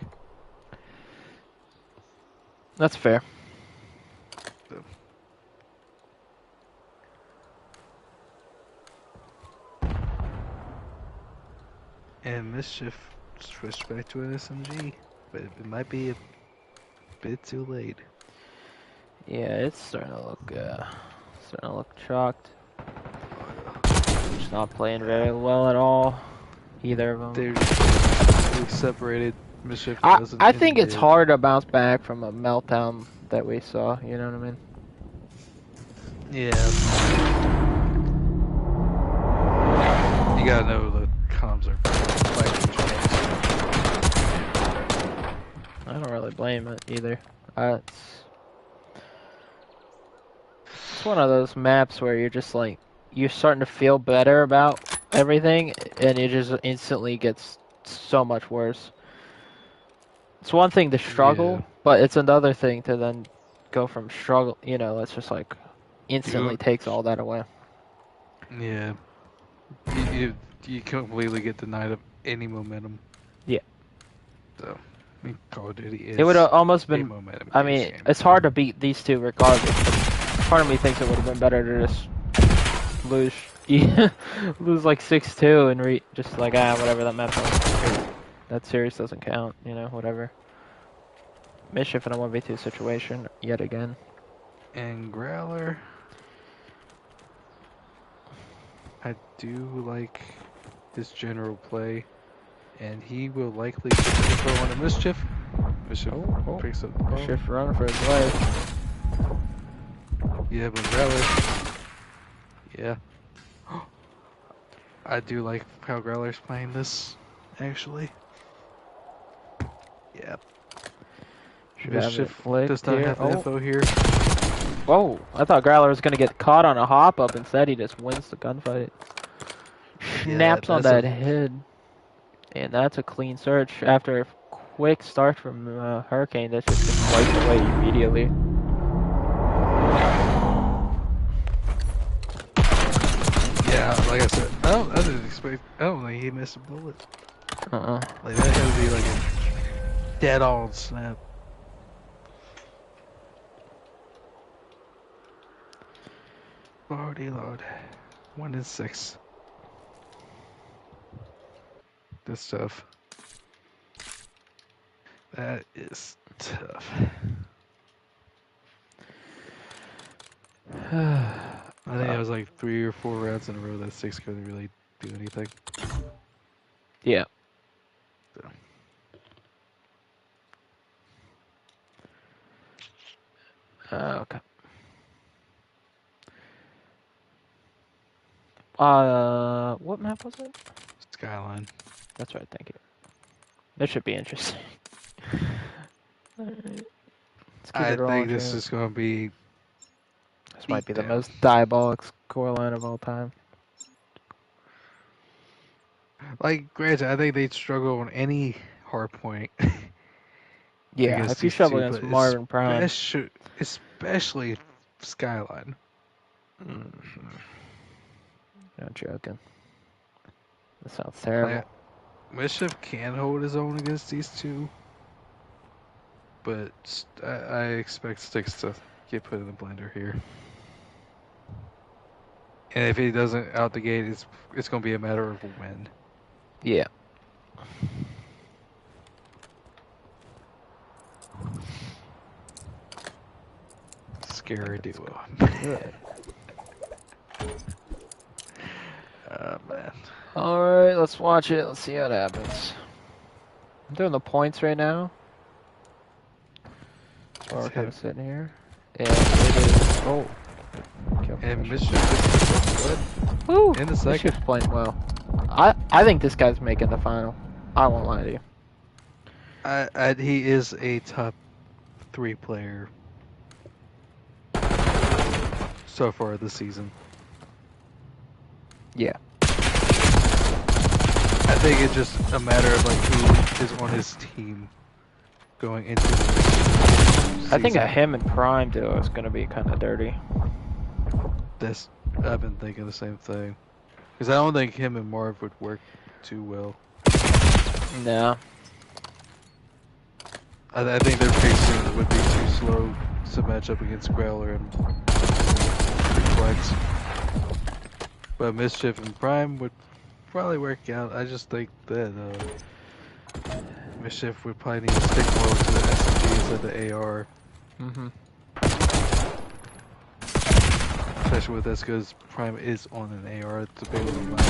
That's fair. And Mischief switched back to an SMG, but it might be a bit too late. Yeah, it's starting to look chalked. Just not playing very well at all. Either of them. They're really separated. Mischief doesn't. I think it's inhibit. hard to bounce back from a meltdown that we saw. You know what I mean? Yeah. You gotta know the comms are fighting. I don't really blame it either. It's one of those maps where you're just like, you're starting to feel better about everything, and it just instantly gets so much worse. It's one thing to struggle, Yeah. but it's another thing to then go from struggle, it's just like instantly takes all that away. Yeah. You completely get denied any momentum. Yeah. So, I mean, Call of Duty is It would have almost a been. momentum. I mean, game. it's hard to beat these two regardless. But part of me thinks it would have been better to just lose, lose like 6-2 and just like whatever that meant. That series doesn't count, whatever. Mischief in a 1v2 situation yet again. And Growler, I do like his general play, and he will likely get the info on a Mischief. Mischief picks up the ball. Mischief running for his life. Yeah, but Growler, yeah. I do like how Growler's playing this, actually. Yeah. Should have it Mischief flicked does not here. have the info here. Whoa, I thought Growler was going to get caught on a hop-up. Instead, he just wins the gunfight. Snaps on that's that head. And that's a clean search after a quick start from Hurricane that's just been wiped away immediately. Yeah, like I said, I didn't expect. I don't think he missed a bullet. Like that had to be like a dead-on snap. Lordy Lord, 1 in 6. That's tough. That is tough. I think it was like 3 or 4 rounds in a row that 6 couldn't really do anything. Yeah. So. Okay. What map was it? Skyline. That's right, thank you. This should be interesting. Let's keep I it rolling, think this Jim. is going to be. This might be the beatdown. most diabolic scoreline of all time. Like, granted, I think they'd struggle on any hard point. Yeah, against if you these shove two, against but Marvin Prime. especially Skyline. No joking. That sounds terrible. Like, Mischief can hold his own against these two, but I expect Sticks to get put in the blender here. And if he doesn't out the gate, it's going to be a matter of when. Yeah. Scary duo. Good. Oh, man. Alright, let's watch it. Let's see how it happens. I'm doing the points right now. That's why we're kind of sitting here. And it is. Oh. And Mischief is good. Woo! In the second. Mischief's playing well. I think this guy's making the final. I won't lie to you. He is a top 3 player so far this season. Yeah. I think it's just a matter of like who is on his team going into the season. I think a him and Prime duo is going to be kind of dirty. I've been thinking the same thing. Because I don't think him and Marv would work too well. No. I think their pacing would be too slow to match up against Growler and Reflex. But Mischief and Prime would probably work out. I just think that Mischief would probably need to stick more to the SMGs than the AR. Mm-hmm. Especially with this, because Prime is on an AR to be able to buy.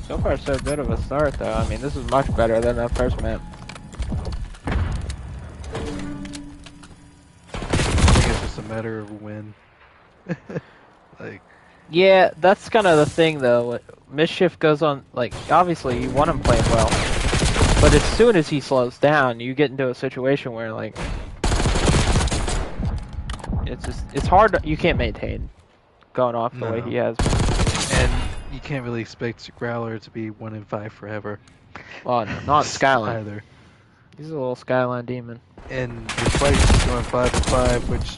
So far, so good of a start, though. I mean, this is much better than that first map. I think it's just a matter of when. Like. Yeah, that's kind of the thing, though. Mischief goes on, like, obviously you want him playing well, but as soon as he slows down, you get into a situation where, like, it's hard. You can't maintain going off the way he has. And you can't really expect Growler to be 1 in 5 forever. Well, no, not Skyline. Either. He's a little Skyline demon. And Reflex is going 5 in 5, which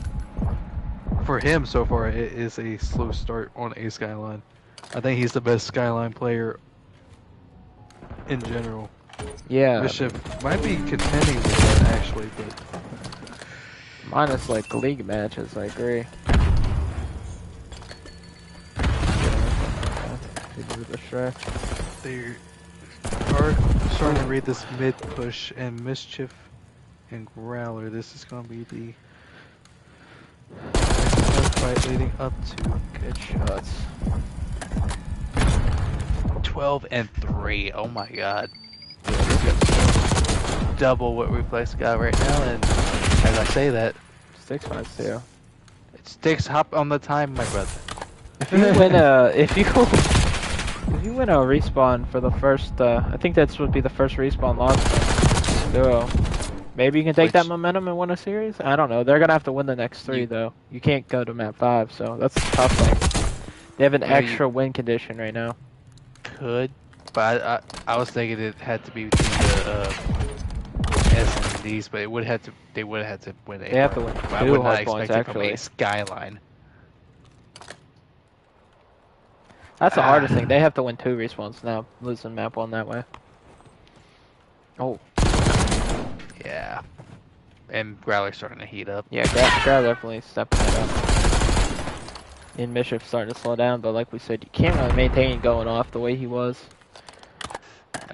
for him so far it is a slow start on a Skyline. I think he's the best Skyline player in general. Yeah, Mischief might be contending with that actually, but minus like league matches, I agree. Into the stretch. they are starting to read this mid push and Mischief and Growler. This is going to be the next fight leading up to Good shots. 12-3. Oh my god. Double what Reflex got right now, and as I say that, 6 fights too. it sticks hop on the time, my brother. If you win if you win a respawn for the first, I think that's would be the first respawn loss from duo. Maybe you can take that momentum and win a series. I don't know. They're gonna have to win the next 3 though. You can't go to map 5, so that's a tough thing. They have an extra win condition right now. Could, but I was thinking it had to be between the S and Ds, but they would have to win a. They have to win I 2 would not hard points expect it from actually. a Skyline. That's the hardest thing. They have to win 2 respawns now, losing map 1 that way. Oh. Yeah. And Growler's starting to heat up. Yeah, Grab definitely stepping it up. And Mischief's starting to slow down, but like we said, you can't really maintain going off the way he was.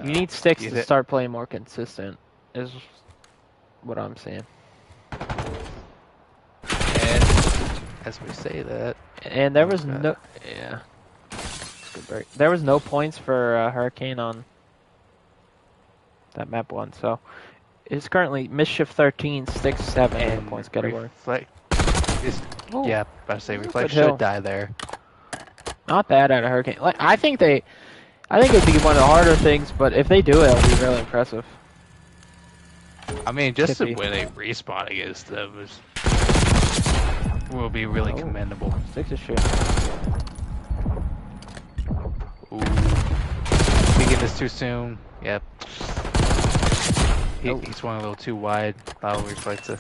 You need Sticks to start playing more consistent, is what I'm saying. And as we say that, and there was no, yeah, good break. There was no points for Hurricane on that map 1, so it's currently Mischief 13, Sticks 7, and points category. Yeah, I say Reflect should die there. Not bad out of Hurricane. Like I think it'd be one of the harder things, but if they do it, it'll be really impressive. I mean, just to win a respawn against them will be really commendable. Sticks is shit. Ooh. We get this too soon. Yep. He swung a little too wide. I'll Reflect it.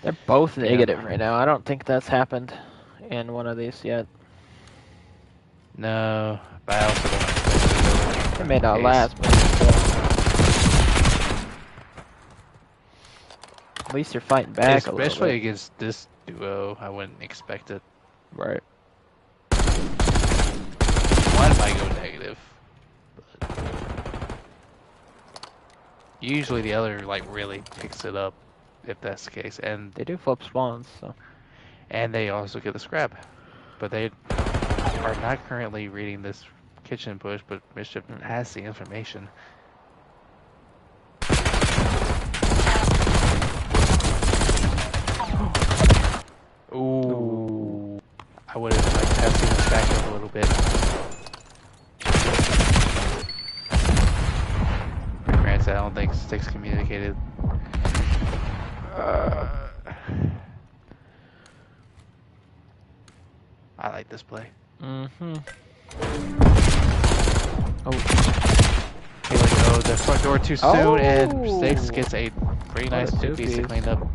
They're both negative right now. I don't think that's happened in one of these yet. No, but I also don't expect it may not last, but at least you're fighting back especially against this duo, I wouldn't expect it. Right. One might go negative, but usually the other like really picks it up if that's the case, and they do flip spawns, so. And they also get the scrap, but they are not currently reading this kitchen push, but Mischief has the information. Ooh. I would have liked to have seen this back up a little bit. Granted, I don't think Sticks communicated. I like this play. Mm-hmm. Oh. He let go the front door too soon, and Sticks gets a pretty nice 2-piece to clean up.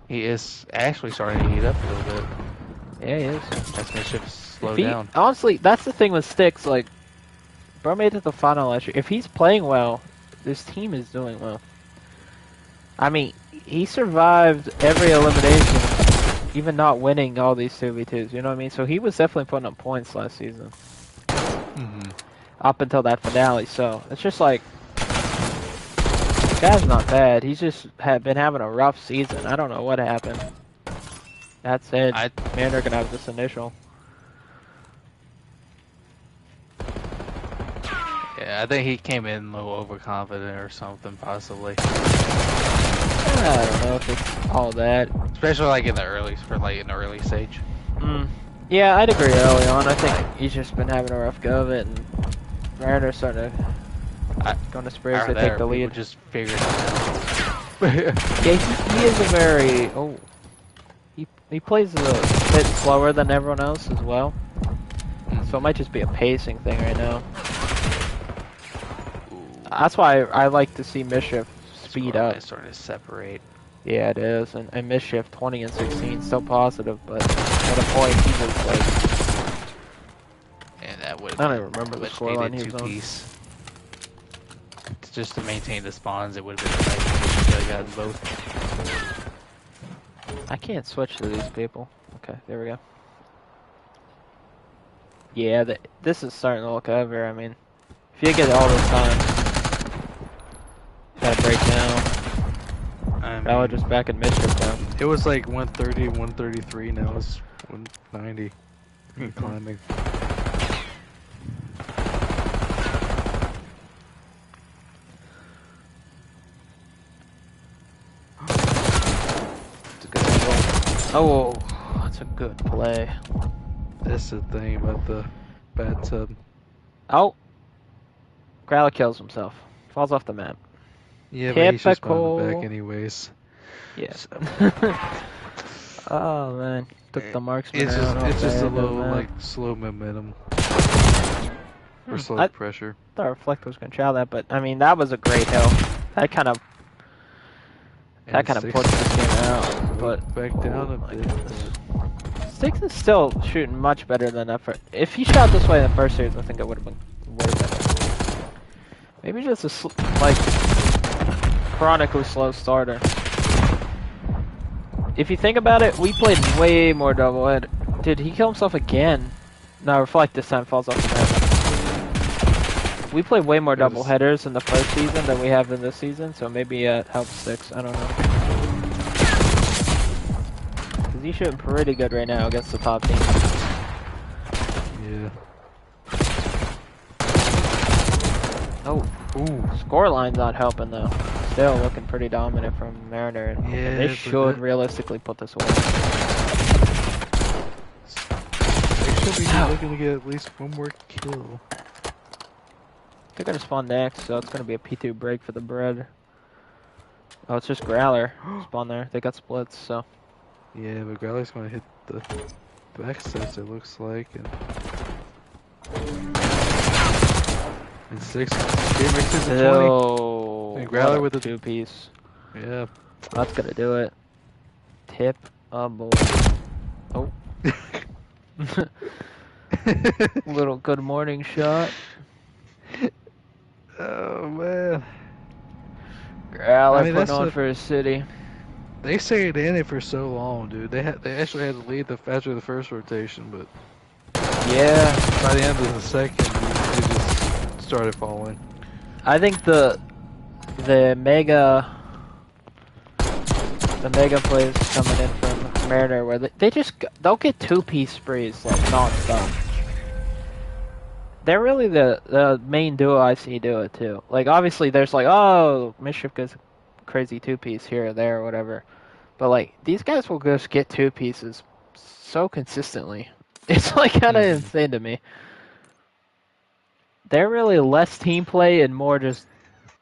He is actually starting to heat up a little bit. Yeah, he is. That's Mischief slow down. Honestly, that's the thing with Sticks. Like, bro made it to the final last year. If he's playing well, this team is doing well. I mean, he survived every elimination, even not winning all these 2v2s, you know what I mean? So he was definitely putting up points last season. Up until that finale, so it's just like, this guy's not bad. He's just been having a rough season. I don't know what happened. That said, man, they're gonna have this initial. Yeah, I think he came in a little overconfident or something, possibly. I don't know if it's all that. Especially like in the early stage. Yeah, I'd agree early on. I think he's just been having a rough go of it, and Mariner's starting to go to Sprays to take the lead. Just figure it out. Yeah, he is a very he plays a bit slower than everyone else as well. So it might just be a pacing thing right now. That's why I like to see Mischief speed up. It's starting to separate. Yeah, it is. And Mischief 20 and 16 still positive, but at a point he was like. And that would. I don't even remember the scoreline he was on. just to maintain the spawns, it would have been nice if we could have gotten both. I can't switch to these people. Okay, there we go. Yeah, this is starting to look over. I mean, if you get all this time, gotta break down. Now we're just back in mischief now. It was like 130, 133. Now it's 190. And climbing. It's a good angle. Oh, that's a good play. That's the thing about the bathtub. Oh, Growler kills himself. Falls off the map. Yeah, but he's just on the Typical. back anyways. Yeah. Oh man, took the marksman It's out. just a Okay, little man. like slow momentum or slow I pressure. thought Reflect was gonna chow that, but I mean that was a great hill. That kind of And pushed Six this game out. But back down a bit. Six is still shooting much better than that. If he shot this way in the first series, I think it would have been way better. Maybe just a like chronically slow starter. If you think about it, we played way more double head. Did he kill himself again? No, Reflect this time falls off the map. We played way more double headers in the first season than we have in this season, so maybe it helps Six. I don't know. Cause he's shooting pretty good right now against the top team. Yeah. Oh, scoreline's not helping though. Still looking pretty dominant from Mariner, and Yeah, they but should that- realistically put this away. They should be looking to get at least one more kill. They're gonna spawn next, so it's gonna be a P2 break for the bread. Oh, it's just Growler spawn there. They got splits, so. Yeah, but Growler's gonna hit the back steps, it looks like, and Six game makes it to 20. Oh, And Growler with the 2-piece. Yeah. That's gonna do it. Tip a boy. Oh. Little good morning shot. Oh man. Growler I mean, putting that's on a- for his city. They stayed in it for so long, dude. They actually had to lead after the first rotation, but Yeah. by the end of the second, they just started falling. I think the mega plays coming in from Mariner where they'll get 2-piece sprees like non-stop. They're really the main duo I see do it too. Like obviously there's like, oh, Mischief gets crazy 2-piece here or there or whatever. But like these guys will just get 2-pieces so consistently. It's like kind of insane to me. They're really less team play and more just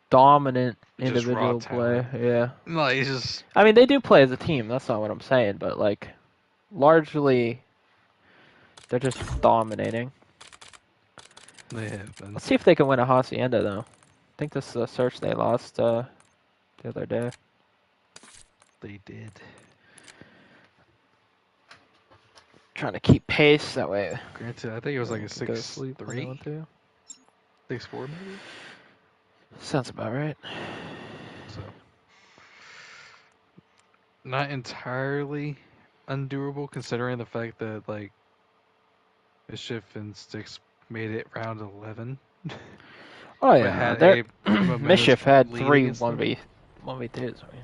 dominant Just individual raw play. talent. Yeah. No, he's just I mean, they do play as a team. That's not what I'm saying, but like, largely, they're just dominating. they have been. Let's see if they can win a Hacienda though. I think this is a search they lost the other day. They did. Trying to keep pace that way. Granted, I think it was like a Go to sleep when they 6-3, want to. 6-4 maybe. Sounds about right. So not entirely undoable considering the fact that like Mischief and Sticks made it round 11. Oh But yeah, had they're- a momentous Mischief had lead 3 against them. 1v2s. I mean.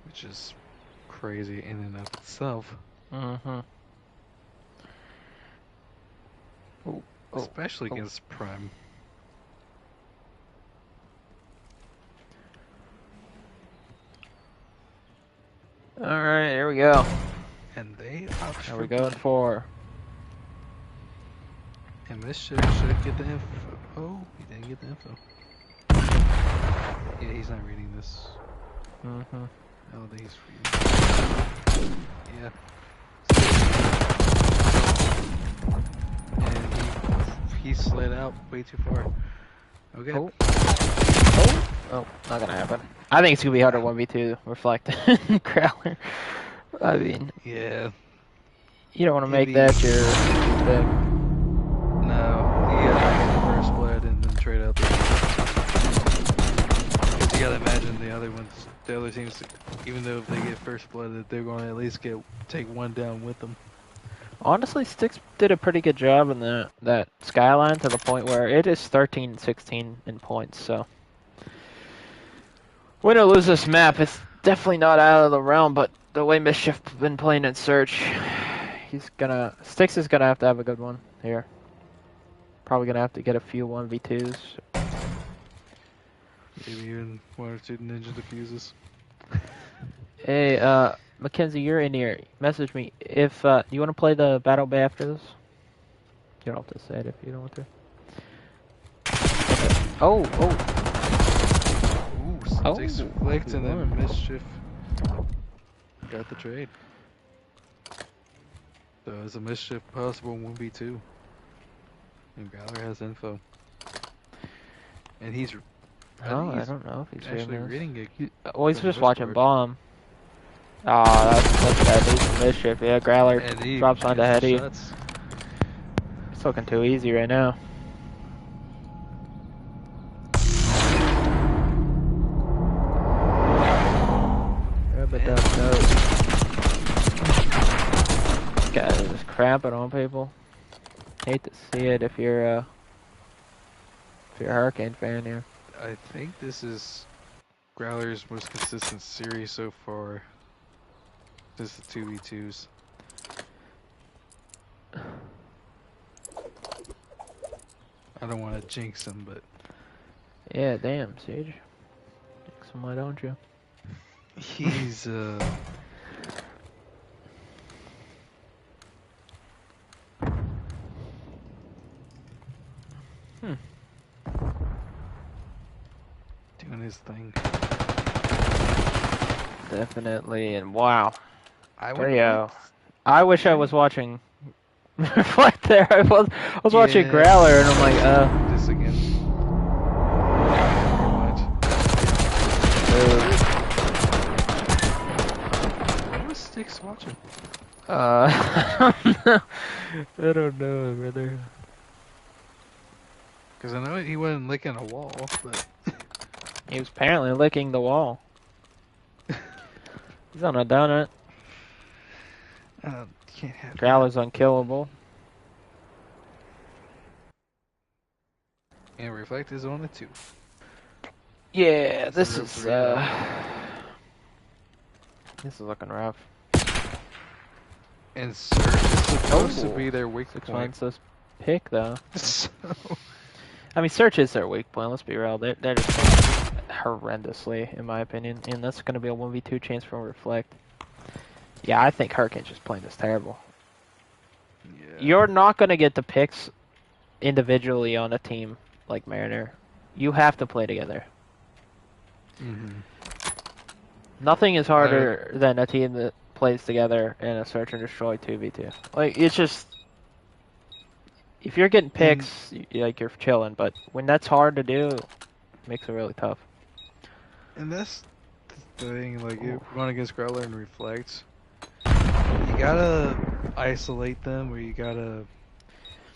Which is crazy in and of itself. Mm-hmm. Oh, Especially against Prime. All right, here we go. And they opted Here for we going for. And Mischief should get the info. Oh, he didn't get the info. Yeah, he's not reading this. Mm-hmm. I don't think he's reading. Yeah. And he slid out way too far. Okay. Oh. Oh, not gonna happen. I think it's gonna be harder 1v2 Reflect Growler. I mean, Yeah. you don't want to make Maybe. that your thing. right out there. Because you gotta imagine the other teams, even though if they get first blood, they're going to at least take one down with them. Honestly, Styx did a pretty good job in that skyline to the point where it is 13-16 in points. So win or lose this map, it's definitely not out of the realm. But the way Mischief been playing in Search, Styx is gonna have a good one here. Probably gonna have to get a few 1v2s. Maybe even one or two ninja diffuses. Hey, Mackenzie, you're in here. Message me if you want to play the Battle Bay after this. You don't have to say it if you don't want to. Oh. Ooh, Styx flicked and then Mischief got the trade. So is a Mischief possible 1v2? And Growler has info. And he's I don't know if he's actually reading reading it. well, he's from just watching Discord. Bomb. That's bad news for Mischief. Yeah, Growler And he drops onto gets the Heady. shots. It's looking too easy right now. Guys just crapping on people. Hate to see it if you're a Hurricane fan here. I think this is Growler's most consistent series so far. This is the 2v2s. I don't want to jinx him, but Yeah, damn, Siege. Why don't you? he's doing his thing. Definitely, and wow. I There you go. I wish I was watching Reflect there. I was watching Growler and I'm like, this again. What was Styx watching? I don't know, brother. Because I know he wasn't licking a wall, but He was apparently licking the wall. He's on a donut. can't have Growler's unkillable. And Reflect is on it too. Yeah, this So is they're this is looking rough. And Search is supposed to be their weak Six point. months this pick though. So I mean, Search is their weak point. Let's be real. They're just horrendously, in my opinion, and that's going to be a 1v2 chance for Reflect. Yeah, I think Hurricane's just playing this terrible. yeah. You're not going to get the picks individually on a team like Mariner. You have to play together. Mm-hmm. Nothing is harder than a team that plays together in a Search and Destroy 2v2. Like, it's just... If you're getting picks, like, you're chilling, but when that's hard to do, it makes it really tough. And that's the thing, like, you're going against Growler and Reflect, you gotta isolate them, or you gotta,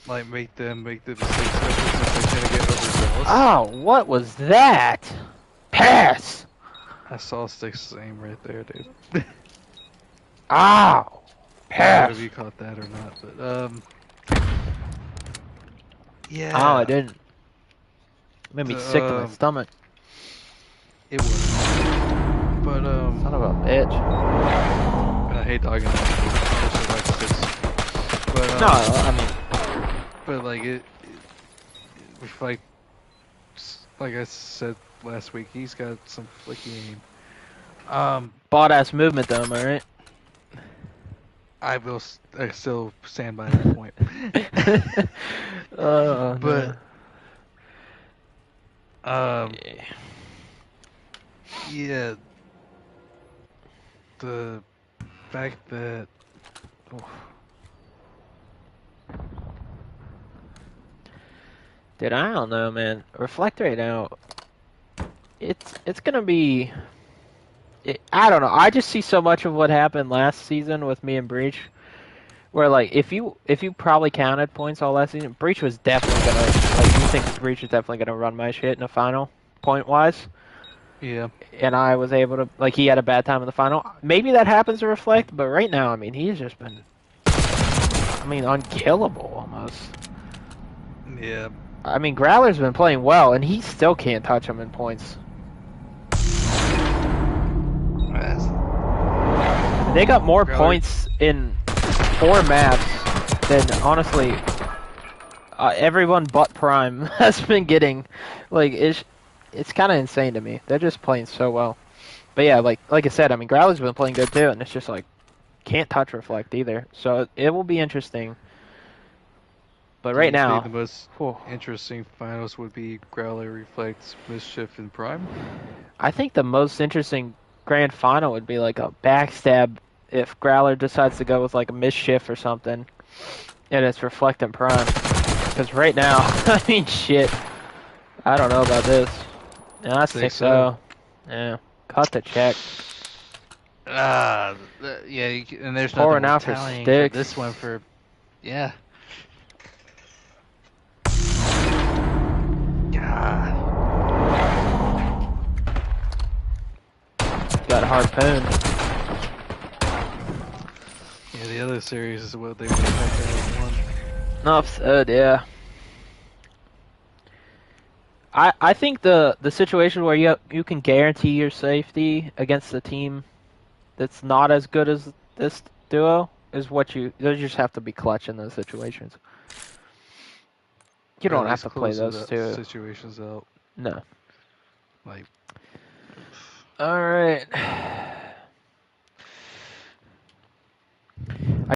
like, make the mistakes since they're gonna get overzealous. Oh, what was that? Pass! I saw Styx's aim right there, dude. Ow! I don't know Pass! if you caught that or not, but, yeah. Oh, I didn't. Made me sick to my stomach. It was. But, Son of a bitch. and I hate dogging but, No, I mean... but, like, Reflect, like I said last week, he's got some flicky aim. Bot-ass movement, though, am I right? I still stand by that point. But... yeah, the fact that Dude, I don't know, man. Reflect right now. It's gonna be... I don't know. I just see so much of what happened last season with me and Breach, Where like if you probably counted points all last season, Breach was definitely gonna like you think Breach is definitely gonna run my shit in the final point wise. Yeah. And I was able to like he had a bad time in the final. Maybe that happens to reflect, but right now I mean he's just been unkillable almost. Yeah. I mean Growler's been playing well and he still can't touch him in points. They got more Growler. points in 4 maps than honestly everyone but Prime has been getting. Like it's kind of insane to me. They're just playing so well. But yeah, like I said, I mean Growler's been playing good too, and it's just like can't touch Reflect either. So it will be interesting. But Do right you say now, the most whew, interesting finals would be Growler, Reflects, Mischief, and Prime? I think the most interesting grand final would be like a backstab if Growler decides to go with like a Mischief or something, and it's Reflect and Prime. Because right now, I mean shit, I don't know about this. Yeah, I think so. Yeah, cut the check. Yeah, and there's nothing Pouring worth out for tallying for sticks. this one for, yeah. God. Got Harpoon. Yeah, the other series is what they would have had won. Enough said, yeah. I think the situation where you can guarantee your safety against a team that's not as good as this duo is what you just have to be clutch in those situations. You Or at don't have least to play close those two. situations out. No. Like, All right.